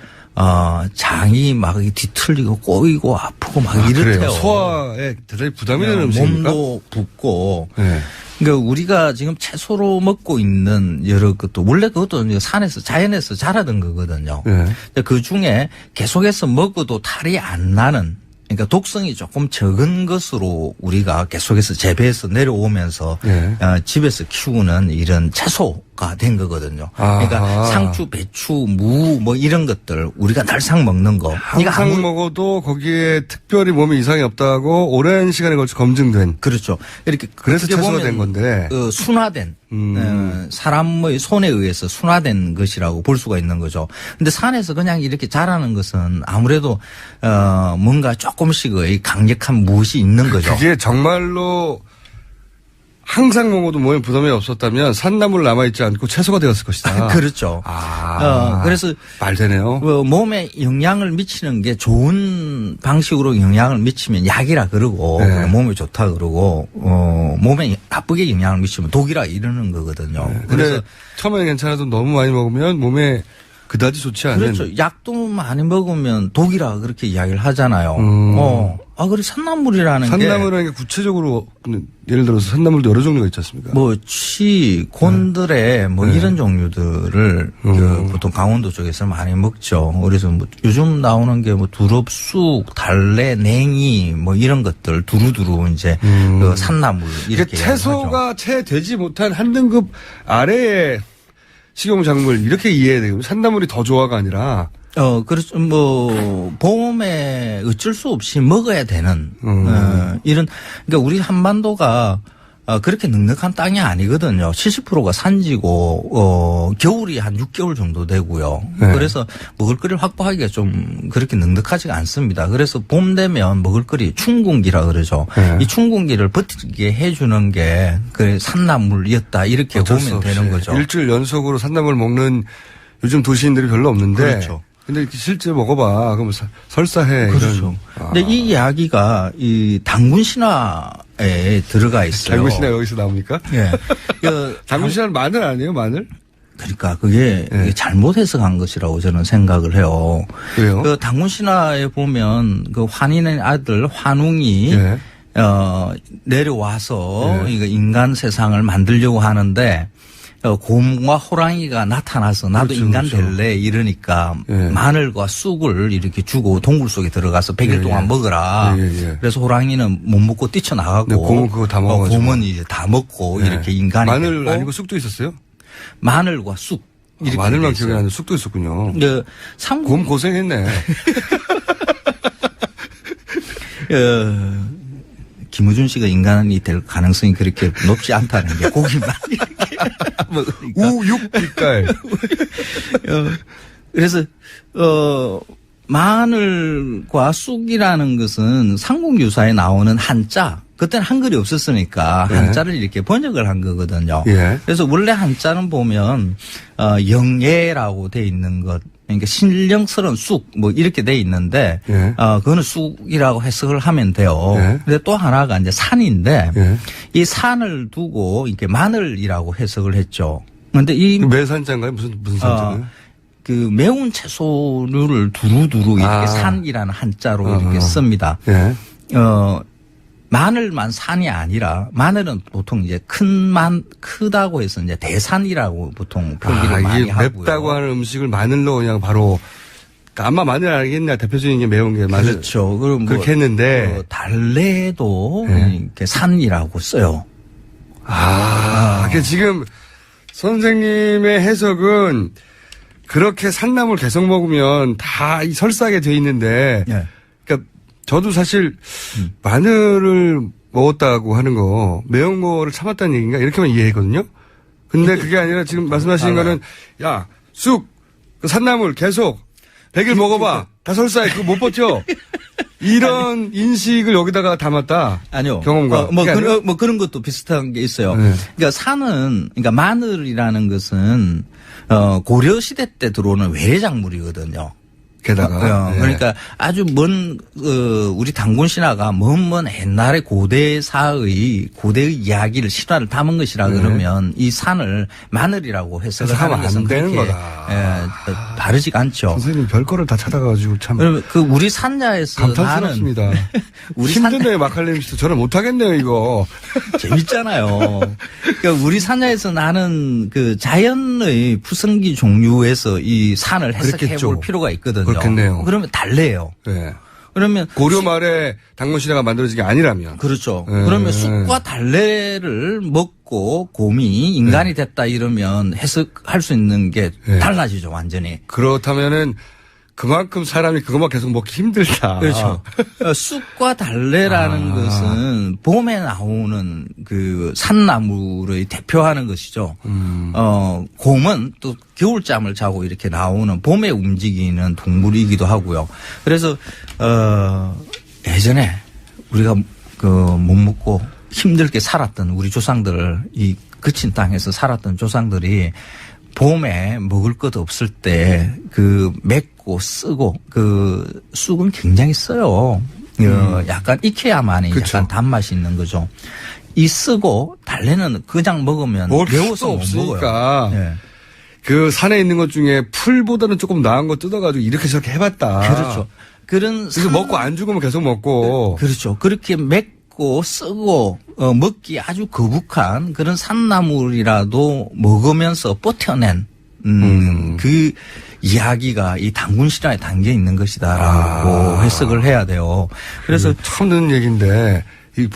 장이 막 뒤틀리고 꼬이고 아프고 막 이렇대요. 그래요. 소화에 대단히 부담이 되는 음식입니까? 몸도 붓고. 예. 그러니까 우리가 지금 채소로 먹고 있는 여러 것도 원래 그것도 이제 산에서 자연에서 자라던 거거든요. 예. 그 중에 계속해서 먹어도 탈이 안 나는 그러니까 독성이 조금 적은 것으로 우리가 계속해서 재배해서 내려오면서 예. 집에서 키우는 이런 채소가 된 거거든요. 그러니까 아하. 상추, 배추, 무 뭐 이런 것들 우리가 날상 먹는 거. 그러니까 항상 먹어도 거기에 특별히 몸에 이상이 없다고 오랜 시간에 걸쳐 검증된. 그렇죠. 이렇게 그래서 어떻게 채소가 보면 된 건데. 순화된 사람의 손에 의해서 순화된 것이라고 볼 수가 있는 거죠. 근데 산에서 그냥 이렇게 자라는 것은 아무래도 뭔가 조금씩의 강력한 무엇이 있는 거죠. 그게 정말로 항상 먹어도 몸에 부담이 없었다면 산나물 남아있지 않고 채소가 되었을 것이다. 그렇죠. 그래서 말 되네요. 몸에 영향을 미치는 게 좋은 방식으로 영향을 미치면 약이라 그러고 네. 몸에 좋다 그러고 몸에 나쁘게 영향을 미치면 독이라 이러는 거거든요. 근데 그래서 처음에 괜찮아도 너무 많이 먹으면 몸에 그다지 좋지 않은. 그렇죠. 약도 많이 먹으면 독이라 그렇게 이야기를 하잖아요. 그래 산나물이라는 게 산나물이라는 게 구체적으로 예를 들어서 산나물도 여러 종류가 있지 않습니까? 뭐 취, 곤드레 뭐 이런 종류들을 그 보통 강원도 쪽에서 많이 먹죠. 그래서 뭐 요즘 나오는 게 뭐 두릅쑥, 달래, 냉이 뭐 이런 것들 두루두루 이제 그 산나물 이렇게 채소가 채 되지 못한 한 등급 아래의 식용작물 이렇게 이해해야 되고 산나물이 더 좋아가 아니라 그렇죠. 뭐 봄에 어쩔 수 없이 먹어야 되는 이런 그러니까 우리 한반도가 그렇게 넉넉한 땅이 아니거든요. 70%가 산지고 겨울이 한 6개월 정도 되고요. 네. 그래서 먹을거리를 확보하기가 좀 그렇게 넉넉하지가 않습니다. 그래서 봄 되면 먹을거리 충군기라 그러죠. 네. 이 충군기를 버티게 해주는 게 그 산나물이었다 이렇게 어쩔 수 보면 없이 되는 거죠. 일주일 연속으로 산나물 먹는 요즘 도시인들이 별로 없는데. 그렇죠. 근데 이렇게 실제 먹어봐. 그럼 설사해. 그렇죠. 근데 이 이야기가 이 당군 신화에 들어가 있어요. 당군 신화 여기서 나옵니까? 예. 당군 신화는 마늘 아니에요? 마늘? 그러니까 그게 네. 잘못 해석한 것이라고 저는 생각을 해요. 왜요? 그 당군 신화에 보면 그 환인의 아들 환웅이 예. 내려와서 네. 이거 인간 세상을 만들려고 하는데 곰과 호랑이가 나타나서 나도 그렇죠, 인간 그렇죠. 될래 이러니까 예. 마늘과 쑥을 이렇게 주고 동굴 속에 들어가서 100일 예, 동안 예. 먹어라. 예, 예. 그래서 호랑이는 못 먹고 뛰쳐나가고 네, 곰은 그거 다 먹어가지고. 곰은 이제 다 먹고 예. 이렇게 인간이 마늘 됐고 아니고 쑥도 있었어요? 마늘과 쑥 이렇게 마늘만 돼 있어요. 기억이 나는데 쑥도 있었군요. 삼국 곰 고생했네. 김우준 씨가 인간이 될 가능성이 그렇게 높지 않다는 게 고기만 이렇게 먹으니까. 우육 빛깔. 그래서 마늘과 쑥이라는 것은 삼국유사에 나오는 한자. 그때는 한글이 없었으니까 네. 한자를 이렇게 번역을 한 거거든요. 예. 그래서 원래 한자는 보면 영예라고 돼 있는 것. 그러니까 신령스러운 쑥 뭐 이렇게 돼 있는데 예. 그거는 쑥이라고 해석을 하면 돼요. 예. 근데 또 하나가 이제 산인데 예. 이 산을 두고 이렇게 마늘이라고 해석을 했죠. 그런데 이 매산자인가요? 무슨 산자인가요? 그 매운 채소를 두루두루 이렇게 산이라는 한자로 이렇게 씁니다. 예. 마늘만 산이 아니라 마늘은 보통 이제 크다고 해서 이제 대산이라고 보통 표기를 많이 이게 하고요. 맵다고 하는 음식을 마늘로 그냥 바로 그러니까 아마 마늘 알겠냐 대표적인 게 매운 게 마늘. 그렇죠. 그럼 그렇게 했는데 달래도 네. 이렇게 산이라고 써요. 그러니까 지금 선생님의 해석은 그렇게 산나물 계속 먹으면 다 이 설사하게 돼 있는데 예. 그러니까 저도 사실 마늘을 먹었다고 하는 거 매운 거를 참았다는 얘기인가 이렇게만 이해했거든요. 근데 그게 아니라 지금 말씀하시는 거는 야, 쑥, 그 산나물 계속 100일 먹어봐. 다 설사해. 그거 못 버텨. 이런 인식을 여기다가 담았다. 아니요. 경험과. 뭐 그런 것도 비슷한 게 있어요. 네. 그러니까 산은, 그러니까 마늘이라는 것은, 고려시대 때 들어오는 외래작물이거든요. 게다가. 네. 그러니까 아주 먼, 우리 단군 신화가 먼 옛날에 고대의 이야기를 신화를 담은 것이라 그러면 이 산을 마늘이라고 해석을 하는 것은 안 되는 그렇게 거다. 다르지가 않죠. 선생님 별거를 다 찾아가가지고 참. 그러면 그 우리 산야에서 감탄스럽습니다. 나는 우리 힘드네요, 마칼레임 씨도. 저는 못하겠네요, 이거. 재밌잖아요. 그러니까 우리 산야에서 나는 그 자연의 푸성기 종류에서 이 산을 해석해 그렇겠죠. 볼 필요가 있거든요. 그렇겠네요. 그러면 달래요. 네. 그러면 고려 말에 당군신화가 만들어진 게 아니라면. 그렇죠. 네. 그러면 쑥과 달래를 먹고 곰이 인간이 됐다 이러면 해석할 수 있는 게 네. 달라지죠, 완전히. 그렇다면은 그만큼 사람이 그것만 계속 먹기 힘들다. 그렇죠. 쑥과 달래라는 것은 봄에 나오는 그 산나물의 대표하는 것이죠. 곰은 또 겨울잠을 자고 이렇게 나오는 봄에 움직이는 동물이기도 하고요. 그래서 예전에 우리가 그 못 먹고 힘들게 살았던 우리 조상들, 이 거친 땅에서 살았던 조상들이 봄에 먹을 것 없을 때 그 맵고 쓰고 그 쑥은 굉장히 써요. 약간 익혀야만이 그쵸. 약간 단맛이 있는 거죠. 이 쓰고 달래는 그냥 먹으면 먹을 매워서 수도 못 없으니까. 먹어요. 예. 그 산에 있는 것 중에 풀보다는 조금 나은 거 뜯어가지고 이렇게 저렇게 해봤다. 그렇죠. 그런 그래서 먹고 안 죽으면 계속 먹고. 그렇죠. 그렇게 맵고 쓰고 먹기 아주 거북한 그런 산나물이라도 먹으면서 버텨낸 그 이야기가 이 단군 신화에 담겨 있는 것이다라고 해석을 해야 돼요. 그래서 처음 듣는 얘기인데 이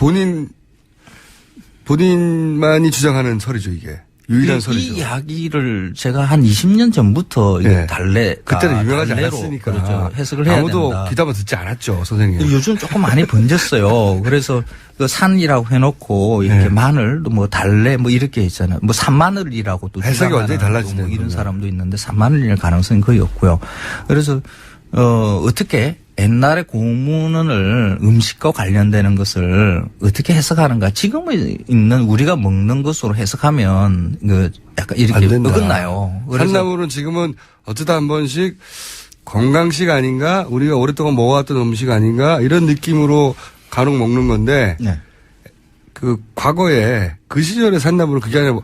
본인만이 주장하는 설이죠, 이게. 유일한 설이죠. 이 이야기를 제가 한 20년 전부터 이게 네. 달래 그때는 유명하지 달래로 않았으니까. 그렇죠. 해석을 해야 아무도 된다. 귀담아 듣지 않았죠, 선생님. 요즘 조금 많이 번졌어요. 그래서 그 산이라고 해놓고 이렇게 네. 마늘도 뭐 달래 뭐 이렇게 있잖아요. 뭐 산마늘이라고 또 해석이 주장하는 완전히 달라지네요, 뭐 이런 그러면. 사람도 있는데 산마늘일 가능성이 거의 없고요. 그래서 어떻게 옛날의 고문을 음식과 관련되는 것을 어떻게 해석하는가. 지금의 있는 우리가 먹는 것으로 해석하면 그 약간 이렇게 안 된다. 어긋나요. 그래서 산나물은 지금은 어쩌다 한 번씩 건강식 아닌가? 우리가 오랫동안 먹어왔던 음식 아닌가? 이런 느낌으로 간혹 먹는 건데 네. 그 과거에 그 시절의 산나물은 그게 아니라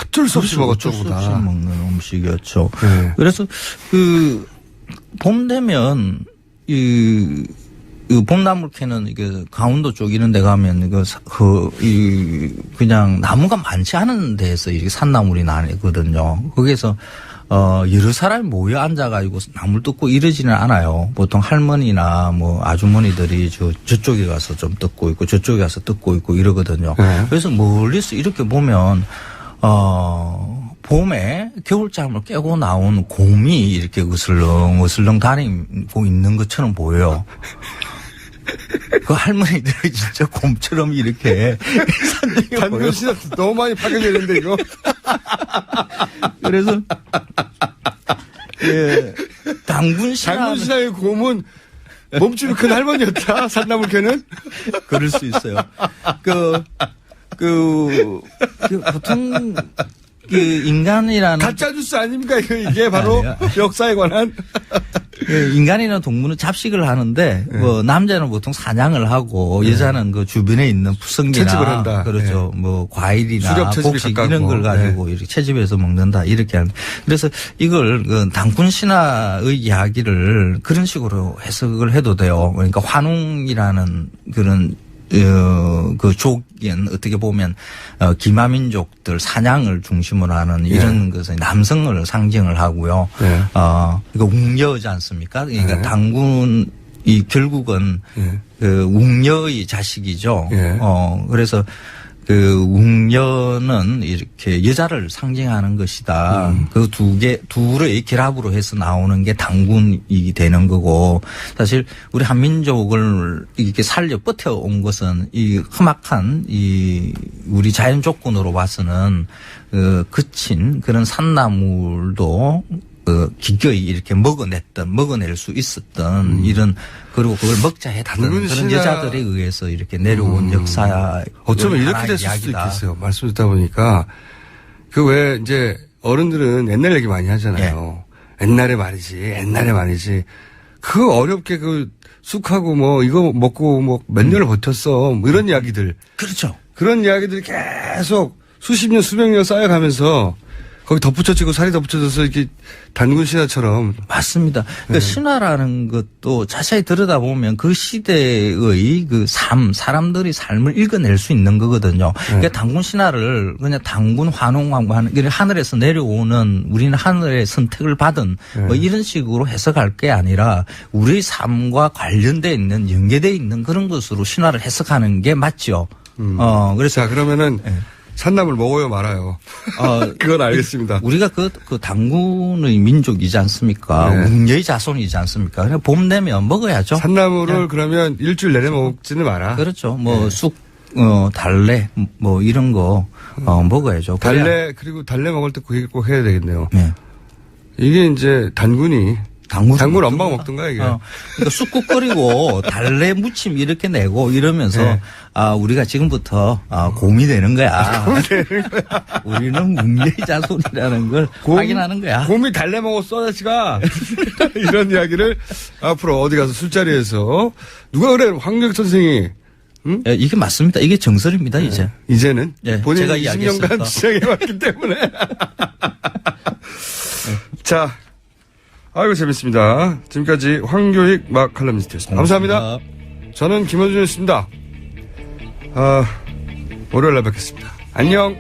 어쩔 수 없이 먹었죠, 어쩔 수 없이 보다. 먹는 음식이었죠. 네. 그래서 그 봄 되면 이 이 봄나물캐는 이게 강원도 쪽 이런 데 가면 그냥 나무가 많지 않은 데에서 이게 산나물이 나거든요. 거기에서 여러 사람이 모여 앉아가지고 나물 뜯고 이러지는 않아요. 보통 할머니나 뭐 아주머니들이 저쪽에 가서 좀 뜯고 있고 저쪽에 가서 뜯고 있고 이러거든요. 그래서 멀리서 이렇게 보면, 봄에 겨울잠을 깨고 나온 곰이 이렇게 으슬렁 다니고 있는 것처럼 보여요. 그 할머니들이 진짜 곰처럼 이렇게 단군 씨가 너무 많이 파괴되는데 이거. 그래서 예, 당군 씨의 곰은 몸집이 큰 할머니였다. 산나물캐는 그럴 수 있어요. 보통 인간이라는 가짜 뉴스 아닙니까? 이게 바로 역사에 관한. 인간이나 동물은 잡식을 하는데 뭐 남자는 보통 사냥을 하고 여자는 그 주변에 있는 푸성기나 채집을 한다. 그렇죠. 뭐 과일이나 수렵 채집이 곡식 가깝고. 이런 걸 가지고 이렇게 채집해서 먹는다 이렇게 하는. 그래서 이걸 그 당군 신화의 이야기를 그런 식으로 해석을 해도 돼요. 그러니까 환웅이라는 그런 그 족인 어떻게 보면 기마민족들 사냥을 중심으로 하는 이런 것은 남성을 상징을 하고요. 이거 웅녀지 않습니까? 그러니까 당군이 결국은 그 웅녀의 자식이죠. 그래서 그 웅녀는 이렇게 여자를 상징하는 것이다. 그 둘의 결합으로 해서 나오는 게 당군이 되는 거고, 사실 우리 한민족을 이렇게 살려 버텨온 것은 이 험악한 우리 자연 조건으로 봐서는 그친 그런 산나물도 기꺼이 이렇게 먹어낼 수 있었던 이런, 그리고 그걸 먹자 했던 그런 여자들에 의해서 이렇게 내려온 역사야. 어쩌면 이렇게 됐을 수도 있겠어요. 말씀 듣다 보니까 왜 이제 어른들은 옛날 얘기 많이 하잖아요. 옛날에 말이지. 그 어렵게 쑥하고 뭐 이거 먹고 뭐 몇 년을 버텼어. 뭐 이런 이야기들. 그렇죠. 그런 이야기들이 계속 수십 년, 수백 년 쌓여가면서 거기 덧붙여지고 살이 덧붙여져서 이렇게 단군 신화처럼. 맞습니다. 그러니까 신화라는 것도 자세히 들여다보면 그 시대의 그 사람들이 삶을 읽어낼 수 있는 거거든요. 그러니까 단군 신화를 그냥 단군 환웅하고 하는, 하늘에서 내려오는, 우리는 하늘의 선택을 받은 뭐 이런 식으로 해석할 게 아니라 우리의 삶과 관련되어 있는, 연계되어 있는 그런 것으로 신화를 해석하는 게 맞죠. 그래서. 자, 그러면은. 산나물 먹어요, 말아요. 그건 알겠습니다. 우리가 그 당군의 민족이지 않습니까? 웅녀의 자손이지 않습니까? 그냥 봄 되면 먹어야죠. 산나물을 그러면 일주일 내내 먹지는 마라. 그렇죠. 뭐 쑥, 달래, 뭐 이런 거 먹어야죠. 달래, 그리고 달래 먹을 때 꼭 해야 되겠네요. 이게 이제 단군 엄마가 먹던가 이게. 그러니까 쑥국 끓이고 달래 무침 이렇게 내고 이러면서 우리가 지금부터 곰이 되는 거야. 우리는 웅녀의 자손이라는 걸 확인하는 거야. 곰이 달래 먹었어, 아저씨가. 이런 이야기를 앞으로 어디 가서 술자리에서 누가 그래, 황교익 선생이. 응? 이게 맞습니다. 이게 정설입니다, 이제. 이제는. 제가 본인이 제가 이야기했으니까. 20년간 지정해왔기 때문에. 자. 아이고, 재밌습니다. 지금까지 황교익 막 칼럼니스트였습니다. 감사합니다. 저는 김원준이었습니다. 월요일에 뵙겠습니다. 안녕.